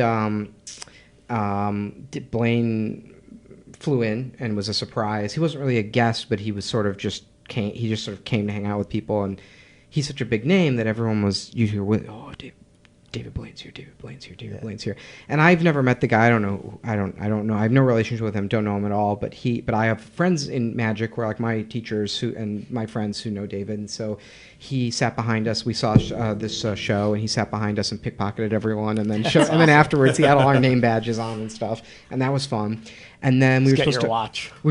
Blaine flew in and was a surprise. He wasn't really a guest, but he was sort of just came. He just sort of came to hang out with people, and he's such a big name that everyone was usually with. Oh, David Blaine's here. David Blaine's here. David Blaine's here. And I've never met the guy. I don't know. I don't know. I have no relationship with him. Don't know him at all. But I have friends in Magic who are like my teachers and my friends who know David. And so he sat behind us. We saw this show, and he sat behind us and pickpocketed everyone. And then and then afterwards, he had all our name badges on and stuff. And that was fun. And then we were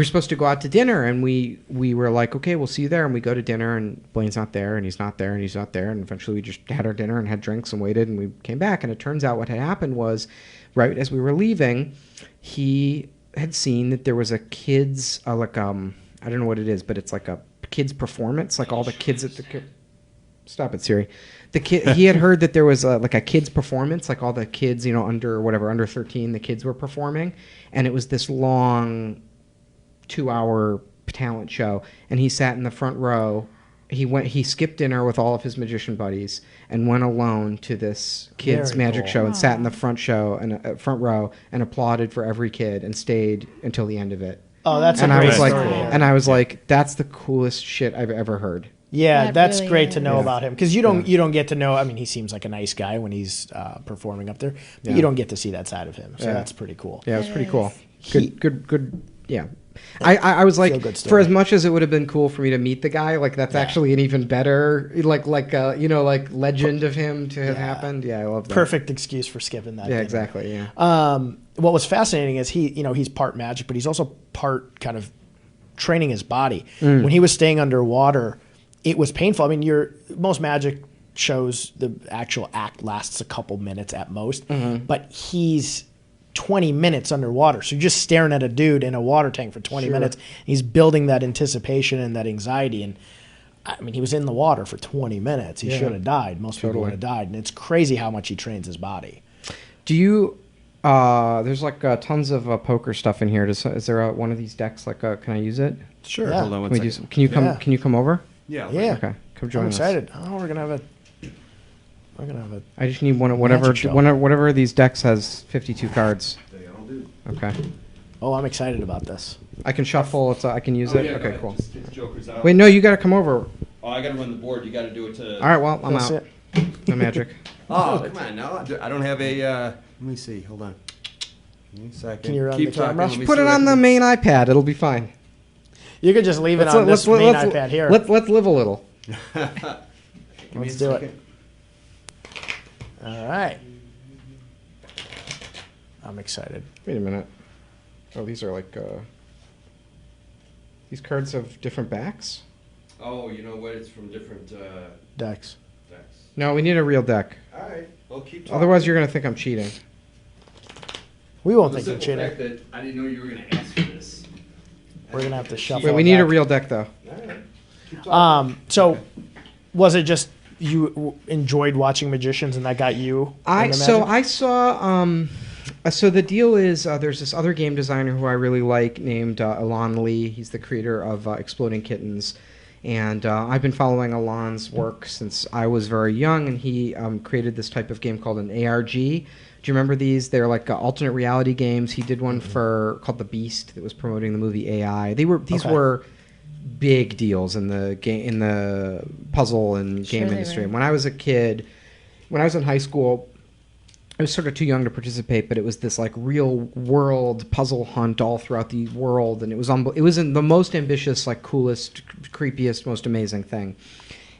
supposed to go out to dinner, and we were like, okay, we'll see you there. And we go to dinner, and Blaine's not there, and he's not there, and he's not there. And eventually we just had our dinner and had drinks and waited, and we came back. And it turns out what had happened was, right as we were leaving, he had seen that there was a kids I don't know what it is, but it's like a kids performance, like all the kids at the stop it, Siri. He had heard that there was a kids performance, like all the kids, under 13, the kids were performing, and it was this long 2-hour talent show, and he sat in the front row. He skipped dinner with all of his magician buddies and went alone to this kids magic show and sat in the front row and applauded for every kid and stayed until the end of it. Oh, that's and a I great was like, story. and I was like, that's the coolest shit I've ever heard. Yeah, That that's really great to know is. about him because you don't get to know. I mean, he seems like a nice guy when he's performing up there, but you don't get to see that side of him. So that's pretty cool. Yeah, it was pretty cool. He- Good. Yeah. I was like, Feel-good story. for as much as it would have been cool for me to meet the guy, like that's actually an even better, like legend of him to have happened. Yeah, I love that. Perfect excuse for skipping that. Yeah, dinner. exactly. Yeah. What was fascinating is he's part magic, but he's also part kind of training his body. When he was staying underwater, it was painful. I mean, most magic shows, the actual act lasts a couple minutes at most, but he's 20 minutes underwater. So you're just staring at a dude in a water tank for 20 minutes. He's building that anticipation and that anxiety. And I mean, he was in the water for 20 minutes. He should have died. Most people would have died. And it's crazy how much he trains his body. Do you? There's tons of poker stuff in here. Is there one of these decks? Can I use it? Sure. Yeah. Hold on one Can, second. can you come? Yeah. Can you come over? Yeah. Okay. Come join I'm us. excited. Oh, we're gonna have a. I just need whatever of these decks has 52 cards. They all do. Okay. Oh, I'm excited about this. I can shuffle. I can use it. Yeah, go Okay, ahead. cool. Just get the jokers out. Wait, no, you got to come over. Oh, I got to run the board. You got to do it to. All right, well, I'm That's out. it. No magic. Oh, come on. No, I don't have a. Let me see. Hold on. Give me a second. Can you run Keep the camera? talking. Let me Put see it what I on can the do. main iPad. It'll be fine. You could just leave it on this main iPad here. Let's live a little. Give me Let's a do second. it. All right. I'm excited. Wait a minute. Oh, these are these cards have different backs? Oh, you know what? It's from different Dex. decks. No, we need a real deck. All right. Well, keep talking. Otherwise, you're going to think I'm cheating. We won't The think simple you're fact cheating. that I didn't know you were going to ask for this. We're gonna have to shuffle. Wait, we it need a back. real deck, though. All right. Keep talking. So, was it just you enjoyed watching magicians and that got you? into magic? I saw. So the deal is there's this other game designer who I really like named Alon Lee. He's the creator of Exploding Kittens. And I've been following Alon's work since I was very young, and he created this type of game called an ARG. Do you remember these? They're like alternate reality games. He did one called The Beast that was promoting the movie AI. These were big deals in the game, in the puzzle and game they industry. were. And when I was a kid, when I was in high school, I was sort of too young to participate, but it was this like real world puzzle hunt all throughout the world, and it was in the most ambitious, like coolest, creepiest, most amazing thing.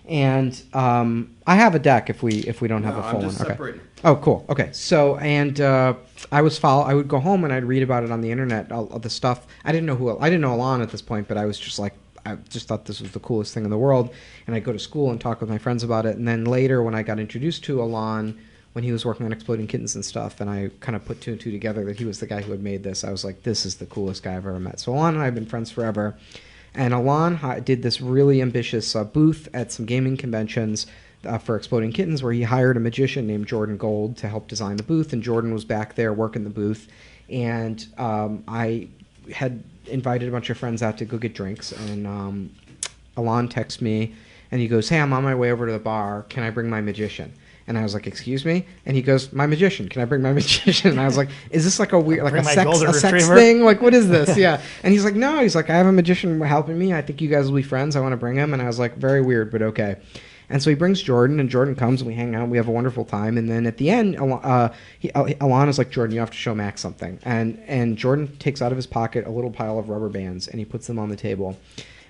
And I have a deck if we don't have a full I'm just one. Okay. separating. Oh, cool. Okay. So I would go home and I'd read about it on the internet. All the stuff I didn't know Alon at this point, but I was just like. I just thought this was the coolest thing in the world, and I'd go to school and talk with my friends about it. And then later, when I got introduced to Alon, when he was working on Exploding Kittens and stuff, and I kind of put two and two together that he was the guy who had made this, I was like, this is the coolest guy I've ever met. So Alon and I have been friends forever. And Alon did this really ambitious booth at some gaming conventions for Exploding Kittens, where he hired a magician named Jordan Gold to help design the booth. And Jordan was back there working the booth. And I had invited a bunch of friends out to go get drinks. And Alon texts me, and he goes, "Hey, I'm on my way over to the bar. Can I bring my magician?" And I was like, "Excuse me?" And he goes, "My magician. Can I bring my magician?" And I was like, "Is this like a weird, like Bring a my sex golden sex retriever? thing? Like, what is this?" Yeah. And he's like, "No." He's like, "I have a magician helping me. I think you guys will be friends. I want to bring him." And I was like, "Very weird, but okay." And so he brings Jordan, and Jordan comes, and we hang out. We have a wonderful time. And then at the end, Alon is like, "Jordan, you have to show Max something." And Jordan takes out of his pocket a little pile of rubber bands, and he puts them on the table.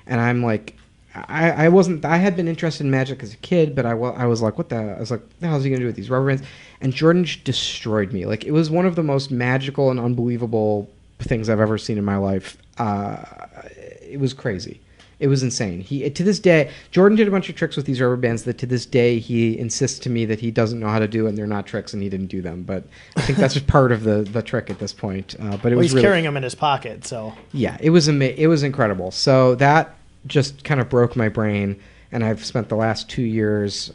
And I'm like, I had been interested in magic as a kid, but I was like, what the hell is he gonna do with these rubber bands? And Jordan just destroyed me. Like, it was one of the most magical and unbelievable things I've ever seen in my life. It was crazy. It was insane. To this day, Jordan did a bunch of tricks with these rubber bands that to this day he insists to me that he doesn't know how to do, and they're not tricks, and he didn't do them. But I think that's just part of the trick at this point. But He's carrying them in his pocket, so yeah, it was incredible. So that just kind of broke my brain, and I've spent the last 2 years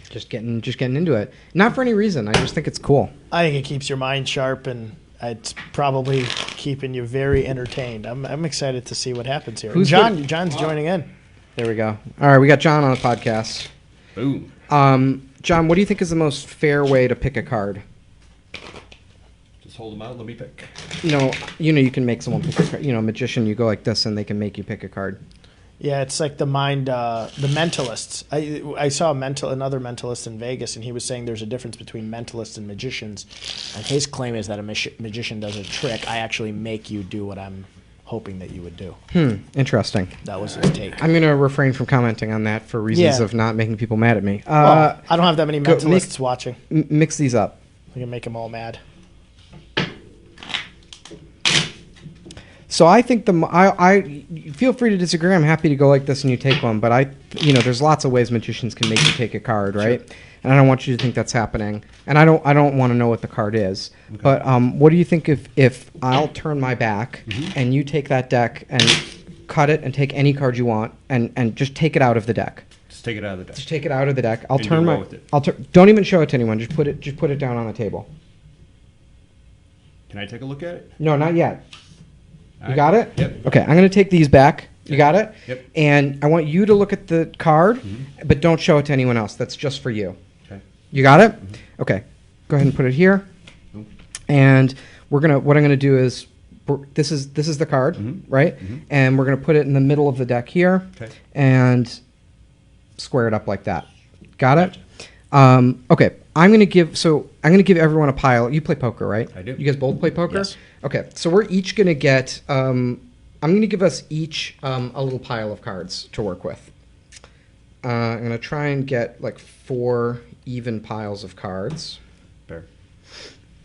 just getting into it. Not for any reason. I just think it's cool. I think it keeps your mind sharp, and it's probably keeping you very entertained. I'm excited to see what happens here. Who's John? John's joining in. There we go. All right, we got John on the podcast. Boom. John, what do you think is the most fair way to pick a card? Just hold them out. Let me pick. You can make someone pick a card. Magician, you go like this, and they can make you pick a card. Yeah, it's like the mentalists. I saw another mentalist in Vegas, and he was saying there's a difference between mentalists and magicians. And his claim is that a magician does a trick. I actually make you do what I'm hoping that you would do. Interesting. That was his take. I'm going to refrain from commenting on that for reasons of not making people mad at me. Well, I don't have that many mentalists watching. Mix these up. I can make them all mad. So I think I feel free to disagree. I'm happy to go like this and you take one, but there's lots of ways magicians can make you take a card, right? Sure. And I don't want you to think that's happening. And I don't want to know what the card is. Okay. But what do you think if I'll turn my back and you take that deck and cut it and take any card you want and just take it out of the deck? Just take it out of the deck. Just take it out of the deck. I'll and turn my. With it. Don't even show it to anyone. Just put it down on the table. Can I take a look at it? No, not yet. All you got it? Yep. Okay, I'm going to take these back. You got it? Yep. And I want you to look at the card, but don't show it to anyone else. That's just for you. Okay. You got it? Okay. Go ahead and put it here. And what I'm gonna do is this is the card, right? And we're gonna put it in the middle of the deck here, and square it up like that. Got it? Okay. I'm gonna give everyone a pile. You play poker, right? I do. You guys both play poker? Yes. Okay. So we're each gonna get. I'm gonna give us each a little pile of cards to work with. I'm gonna try and get like 4 even piles of cards. Fair.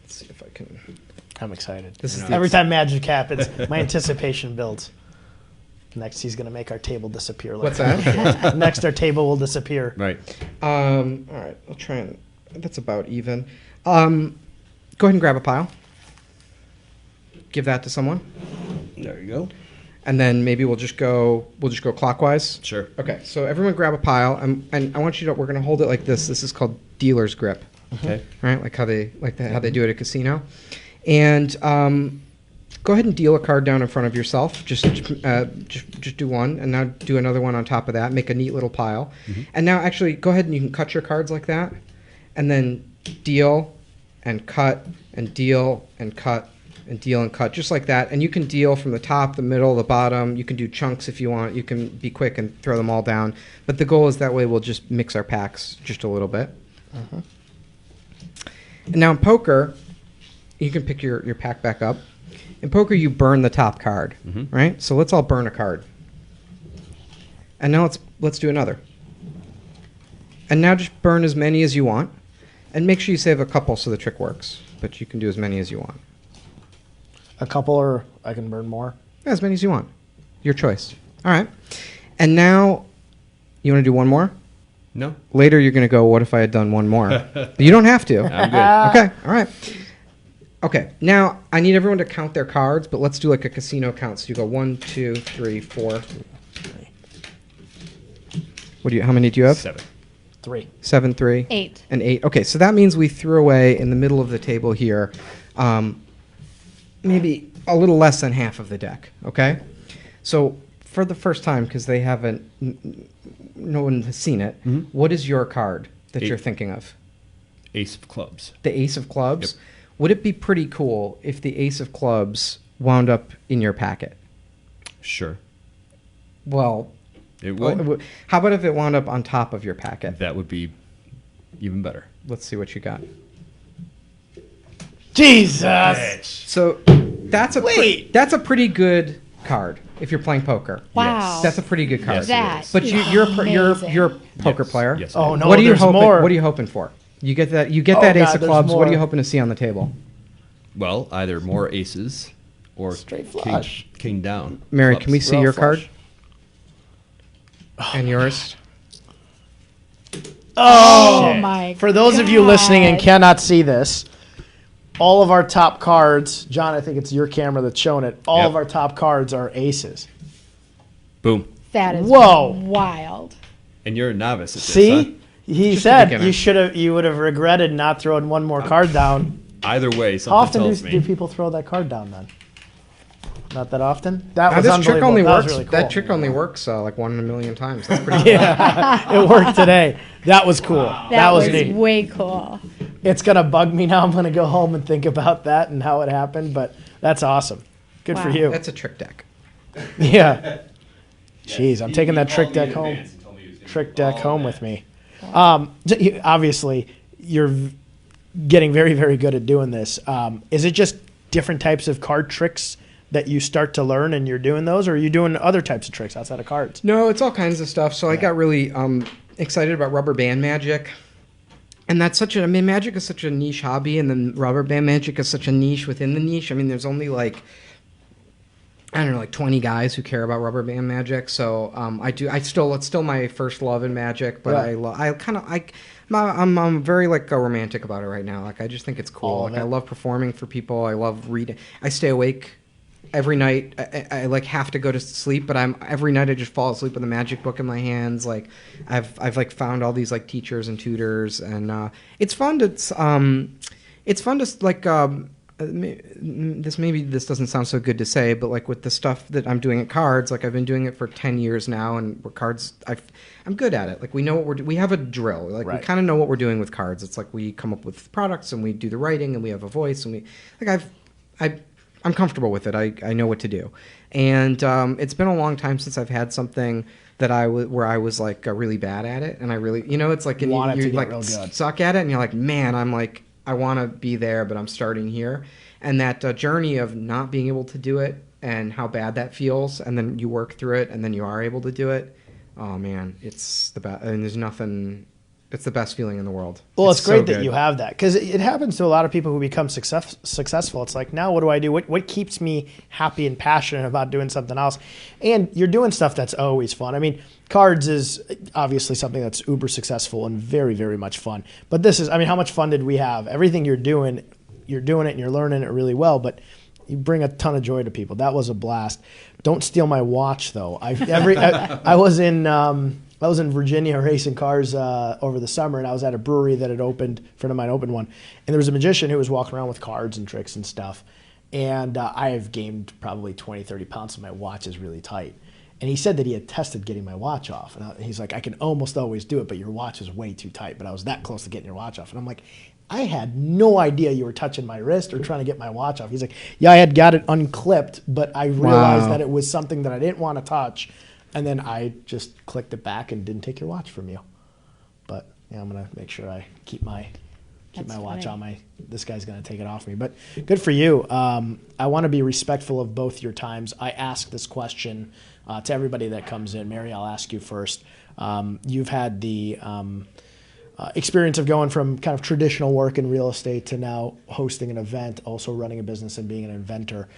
Let's see if I can. I'm excited. This is Every time magic happens, my anticipation builds. Next, he's going to make our table disappear. What's that? Next, our table will disappear. Right. All right. I'll try and. That's about even. Go ahead and grab a pile. Give that to someone. There you go. And then maybe we'll just go clockwise. Sure. Okay. So everyone grab a pile, and I want you to. We're going to hold it like this. This is called dealer's grip. Okay. Right, like how they do it at a casino, and go ahead and deal a card down in front of yourself. Just do one, and now do another one on top of that. Make a neat little pile, and now actually go ahead and you can cut your cards like that, and then deal, and cut, and deal, and cut, and deal and cut, just like that. And you can deal from the top, the middle, the bottom. You can do chunks if you want. You can be quick and throw them all down. But the goal is that way we'll just mix our packs just a little bit. And now in poker, you can pick your pack back up. In poker, you burn the top card, right? So let's all burn a card. And now let's do another. And now just burn as many as you want. And make sure you save a couple so the trick works. But you can do as many as you want. A couple, or I can burn more? Yeah, as many as you want. Your choice. All right. And now, you want to do one more? No. Later, you're going to go, what if I had done one more? But you don't have to. I'm good. Okay. All right. Okay. Now, I need everyone to count their cards, but let's do like a casino count. So you go 1, 2, 3, 4. How many do you have? 7. 3. 7, 3. 8. And 8. Okay. So that means we threw away in the middle of the table here, maybe a little less than half of the deck. Okay. So for the first time, because they haven't, no one has seen it. What is your card that you're thinking of? Ace of clubs. The Ace of Clubs. Yep. Would it be pretty cool if the Ace of Clubs wound up in your packet? Sure. Well, It would. how about if it wound up on top of your packet? That would be even better. Let's see what you got. Jesus. So that's a pretty good card if you're playing poker. Wow. That's a pretty good card. Yes, That it is. But you're a amazing. poker Yes. player. Yes, Oh, I am. no, What are you there's hoping? more. What are you hoping for? You get that. You get Oh, that Ace God, of there's Clubs. What are you more. hoping to see on the table? Well, either more aces or Straight flush. king down. Mary, clubs. can we see Royal your flush. card? And yours? Oh my! For those of you listening and God. cannot see this, all of our top cards, John, I think it's your camera that's showing it. All Yep. of our top cards are aces. Boom. That is Whoa. wild. And you're a novice at this, See? He Just a said beginner. you would have regretted not throwing one more card down. huh? Either way, How something often tells do me. people throw that card down then? Not that often? That Now, was this trick unbelievable. only That was works. really cool. That trick only works like 1 in a million times. That's pretty. Yeah, it worked today. That was cool. That was neat. way cool. It's going to bug me now. I'm going to go home and think about that and how it happened, but that's awesome. Good for Wow. you. That's a trick deck. Yeah. Jeez, I'm taking that trick deck home. Trick deck home with me. Obviously, you're getting very, very good at doing this. Is it just different types of card tricks that you start to learn and you're doing those, or are you doing other types of tricks outside of cards? No, it's all kinds of stuff. So I got really excited about rubber band magic. And that's magic is such a niche hobby, and then rubber band magic is such a niche within the niche. I mean, there's only I don't know, 20 guys who care about rubber band magic. So it's still my first love in magic, but Yeah. I'm very romantic about it right now. Like, I just think it's cool. All of Like, I it. love performing for people. I love reading. I stay awake every night. I have to go to sleep, but every night I just fall asleep with a magic book in my hands. Like, I've found all these teachers and tutors, and it's fun to this doesn't sound so good to say, but with the stuff that I'm doing at cards, I've been doing it for 10 years now, and cards, I'm good at it. We know what we have a drill. We Right. kind of know what we're doing with cards. It's we come up with products, and we do the writing, and we have a voice, and I'm comfortable with it. I know what to do, and it's been a long time since I've had something that where I was really bad at it, and I really, it's and Want it you to get real good. suck at it, and you're like, man, I want to be there, but I'm starting here. And that journey of not being able to do it and how bad that feels, and then you work through it, and then you are able to do it. Oh man, it's the best. And there's nothing. It's the best feeling in the world. Well, it's great so that good. you have that, because it happens to a lot of people who become successful. It's like, now what do I do? What keeps me happy and passionate about doing something else? And you're doing stuff that's always fun. I mean, cards is obviously something that's uber successful and very, very much fun. But this is, how much fun did we have? Everything you're doing it and you're learning it really well, but you bring a ton of joy to people. That was a blast. Don't steal my watch, though. I was in Virginia racing cars over the summer, and I was at a brewery that had opened. A friend of mine opened one, and there was a magician who was walking around with cards and tricks and stuff. And I have gained probably 20, 30 pounds, so my watch is really tight. And he said that he had tested getting my watch off. And he's like, I can almost always do it, but your watch is way too tight. But I was that close to getting your watch off. And I'm like, I had no idea you were touching my wrist or trying to get my watch off. He's like, yeah, I had got it unclipped, but I realized that it was something that I didn't want to touch. And then I just clicked it back and didn't take your watch from you. But yeah, I'm going to make sure I keep my watch on my, this guy's going to take it off me. But good for you. I want to be respectful of both your times. I ask this question to everybody that comes in. Mary, I'll ask you first. You've had the experience of going from kind of traditional work in real estate to now hosting an event, also running a business and being an inventor.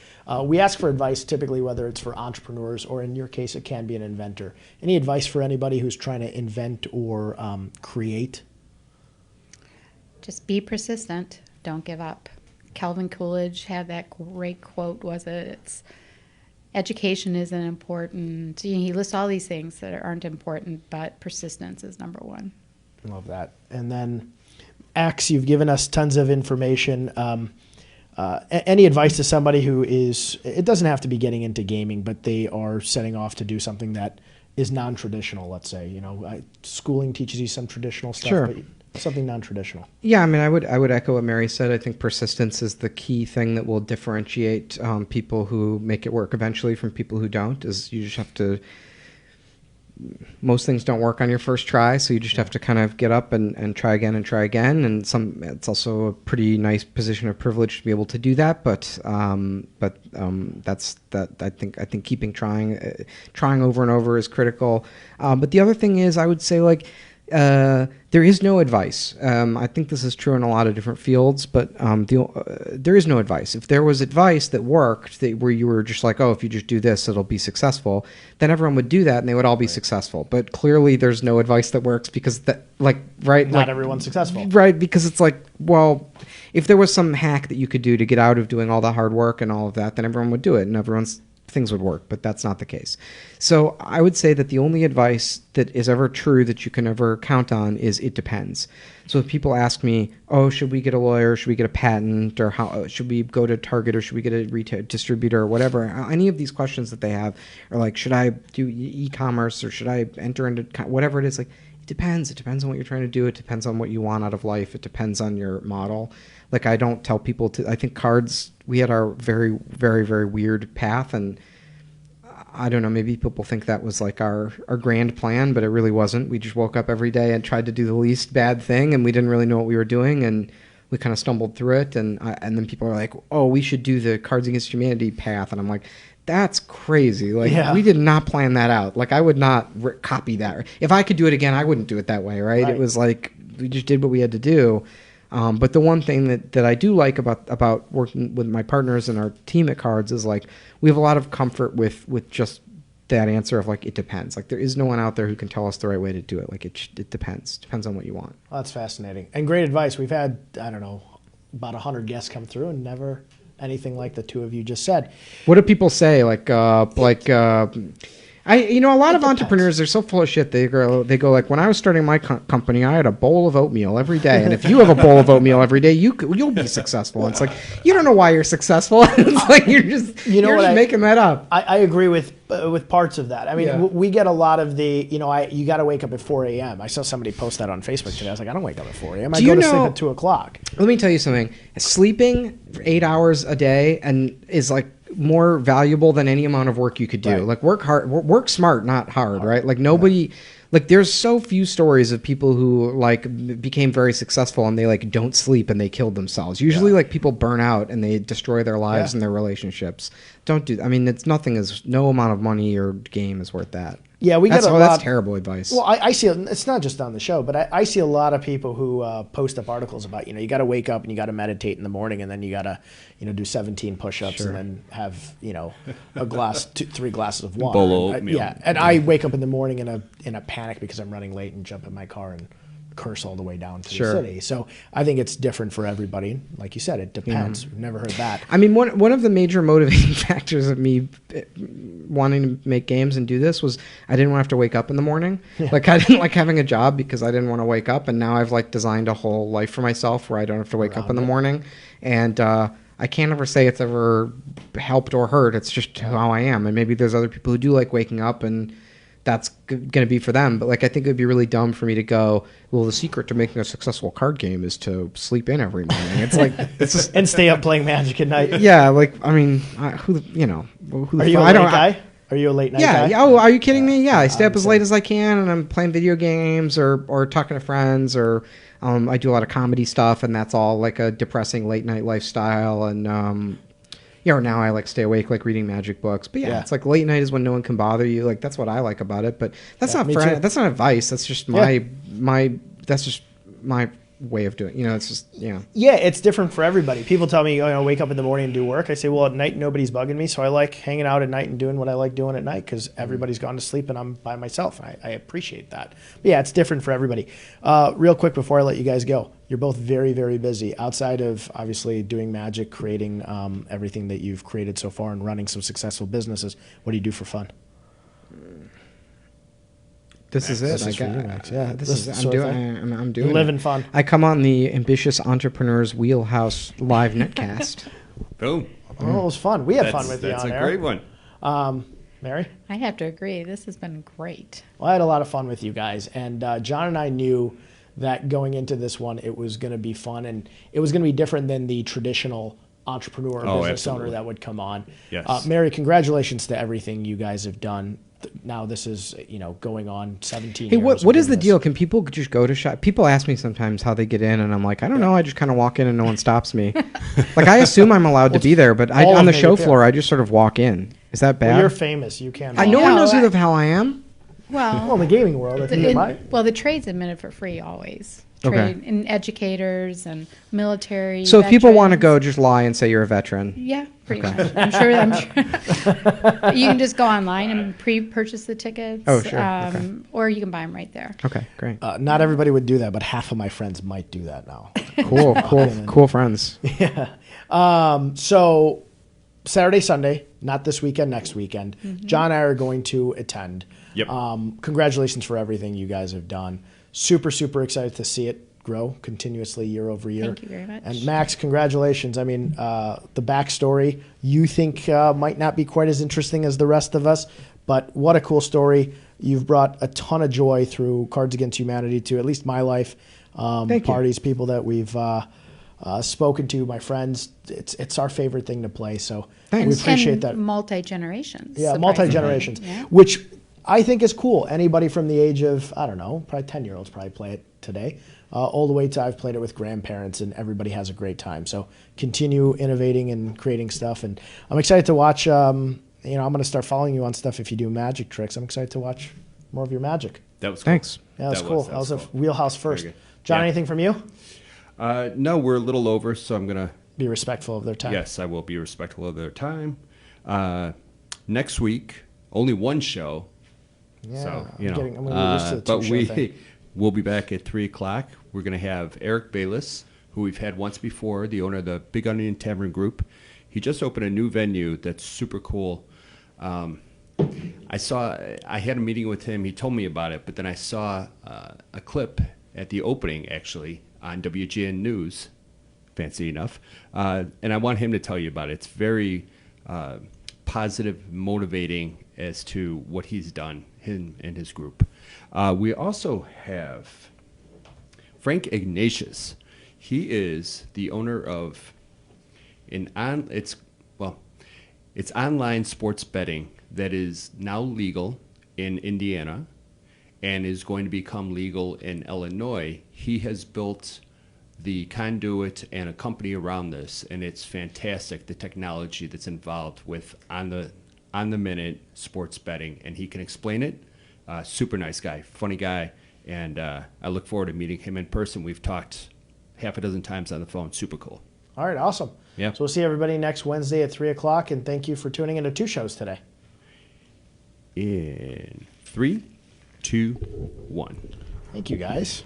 We ask for advice typically, whether it's for entrepreneurs or in your case, it can be an inventor. Any advice for anybody who's trying to invent or create? Just be persistent. Don't give up. Calvin Coolidge had that great quote, was it? It's education isn't important. He lists all these things that aren't important, but persistence is number one. Love that. And then, Axe, you've given us tons of information. Any advice to somebody who is, it doesn't have to be getting into gaming, but they are setting off to do something that is non-traditional, let's say, schooling teaches you some traditional stuff, Sure. but something non-traditional. Yeah, I mean, I would echo what Mary said. I think persistence is the key thing that will differentiate people who make it work eventually from people who don't. Is you just have to. Most things don't work on your first try, so you just have to kind of get up and try again and try again. And it's also a pretty nice position of privilege to be able to do that. But that's that. I think keeping trying over and over is critical. But the other thing is, I would say there is no advice. I think this is true in a lot of different fields, but there is no advice. If there was advice that worked, where you were just like, oh, if you just do this, it'll be successful, then everyone would do that and they would all be successful. But clearly there's no advice that works because Not everyone's successful. Right, because it's like, well, if there was some hack that you could do to get out of doing all the hard work and all of that, then everyone would do it and everyone's things would work, but that's not the case. So I would say that the only advice that is ever true that you can ever count on is it depends. So if people ask me, oh, should we get a lawyer, should we get a patent, or how should we go to Target, or should we get a retail distributor, or whatever, any of these questions that they have, or like, should I do e-commerce, or should I enter into whatever it is, like, it depends. It depends on what you're trying to do. It depends on what you want out of life. It depends on your model. Like, I don't tell people to, I think cards, we had our very, very, very weird path, and I don't know, maybe people think that was like our grand plan, but it really wasn't. We just woke up every day and tried to do the least bad thing, and we didn't really know what we were doing, and we kind of stumbled through it. And then people are like, oh, we should do the Cards Against Humanity path. And I'm like, that's crazy. Like, we did not plan that out. Like, I would not copy that. If I could do it again, I wouldn't do it that way, right? It was like, we just did what we had to do. But the one thing that I do like about working with my partners and our team at Cards is, like, we have a lot of comfort with just that answer of, like, it depends. Like, there is no one out there who can tell us the right way to do it. Like, it depends. Depends on what you want. Well, that's fascinating. And great advice. We've had, I don't know, about 100 guests come through and never anything like the two of you just said. What do people say? A lot of entrepreneurs, they're so full of shit. They go like, when I was starting my company, I had a bowl of oatmeal every day. And if you have a bowl of oatmeal every day, you'll be successful. And it's like, you don't know why you're successful. It's like, you're just making that up. I agree with parts of that. I mean, we get a lot of the, you got to wake up at 4 a.m. I saw somebody post that on Facebook today. I was like, I don't wake up at 4 a.m. I go to sleep at 2 o'clock. Let me tell you something. Sleeping for 8 hours a day is like more valuable than any amount of work you could do. Right. Like, work hard, work smart, not hard, right? Like, nobody, like, there's so few stories of people who, like, became very successful and they, like, don't sleep and they killed themselves. Usually, like, people burn out and they destroy their lives and their relationships. Don't do that. I mean, no amount of money or game is worth that. Yeah, that's terrible advice. Well, I see it's not just on the show, but I see a lot of people who post up articles about, you got to wake up and you got to meditate in the morning, and then you got to, do 17 push-ups and then have, a glass, 3 glasses of water. Bowl of oatmeal. And I wake up in the morning in a panic because I'm running late and jump in my car and curse all the way down to the city. So I think it's different for everybody. Like you said, it depends. We've never heard that. I mean, one of the major motivating factors of me wanting to make games and do this was I didn't want to have to wake up in the morning. Like, I didn't like having a job because I didn't want to wake up, and now I've, like, designed a whole life for myself where I don't have to wake up in the morning. And I can't ever say it's ever helped or hurt. It's just how I am. And maybe there's other people who do like waking up, and that's going to be for them. But, like, I think it would be really dumb for me to go, well, the secret to making a successful card game is to sleep in every morning. It's like, it's just, and stay up playing Magic at night. Yeah, like, I mean, who are you a late guy? Are you a late night guy? Yeah. Oh, are you kidding me? Yeah, I stay up as late as I can, and I'm playing video games or talking to friends, or I do a lot of comedy stuff, and that's all like a depressing late night lifestyle. And or now I like stay awake, like reading magic books. But it's like late night is when no one can bother you. Like, that's what I like about it. But that's not advice. That's just my way of doing it. It's just it's different for everybody. People tell me, wake up in the morning and do work. I say, well, at night nobody's bugging me, so I like hanging out at night and doing what I like doing at night because everybody's gone to sleep and I'm by myself. I appreciate that. But it's different for everybody. Real quick before I let you guys go, you're both very, very busy. Outside of obviously doing Magic, creating everything that you've created so far and running some successful businesses, what do you do for fun? This is it. I'm doing living it. Fun. I come on the Ambitious Entrepreneurs WheelHouse live netcast. Boom. Oh, it was fun. We had fun with you on That's a air. great one. Mary? I have to agree. This has been great. Well, I had a lot of fun with you guys. And John and I knew that going into this one, it was going to be fun. And it was going to be different than the traditional entrepreneur or business owner that would come on. Yes. Mary, congratulations to everything you guys have done. Now this is, going on 17 Hey, years. what of is the doing this. deal? Can people just go to shop? People ask me sometimes how they get in, and I'm like, I don't know. I just kind of walk in and no one stops me. Like, I assume I'm allowed to be there, but all on of the show Vegas, floor, yeah. I just sort of walk in. Is that bad? Well, you're famous. You can't. No one No, knows who the hell I am. Well, in the gaming world, I think it might. Well, the trade's admitted for free always. Okay. Trade and educators and military. So if people want to go, veterans. just lie and say you're a veteran. Yeah, pretty much. I'm sure. You can just go online and pre-purchase the tickets. Oh, sure. Okay. Or you can buy them right there. Okay, great. Not everybody would do that, but half of my friends might do that now. Cool friends. So Saturday, Sunday, not this weekend, next weekend. John and I are going to attend. Yep. Congratulations for everything you guys have done. Super, super excited to see it grow continuously year over year. Thank you very much. And Max, congratulations. I mean, the backstory you think might not be quite as interesting as the rest of us, but what a cool story. You've brought a ton of joy through Cards Against Humanity to at least my life. Parties, people that we've spoken to, my friends. It's our favorite thing to play. So we appreciate that. Multi-generations. Yeah, surprisingly. multi-generations, Yeah. which I think is cool. Anybody from the age of, I don't know, probably 10-year-olds probably play it today, all the way to I've played it with grandparents, and everybody has a great time. So continue innovating and creating stuff. And I'm excited to watch, I'm going to start following you on stuff if you do magic tricks. I'm excited to watch more of your magic. That was cool. Thanks. Yeah, that's cool. That was a wheelhouse first. Very good. John, Yeah. anything from you? No, we're a little over, so I'm going to... Be respectful of their time. Yes, I will be respectful of their time. Next week, only one show. Yeah, So, I'm getting used to the but two-show thing. we'll be back at 3 o'clock. We're going to have Eric Bayless, who we've had once before, the owner of the Big Onion Tavern Group. He just opened a new venue that's super cool. I had a meeting with him. He told me about it, but then I saw a clip at the opening, actually, on WGN News, fancy enough. And I want him to tell you about it. It's very positive, motivating as to what he's done, him and his group. We also have Frank Ignatius. He is the owner of it's online sports betting that is now legal in Indiana and is going to become legal in Illinois. He has built the conduit and a company around this, and it's fantastic, the technology that's involved with on the minute sports betting, and he can explain it. Super nice guy, funny guy, and I look forward to meeting him in person. We've talked half a dozen times on the phone. Super cool. All right, awesome. Yeah. So we'll see everybody next Wednesday at 3 o'clock, and thank you for tuning into 2 shows today. In 3, 2, 1. Thank you, guys.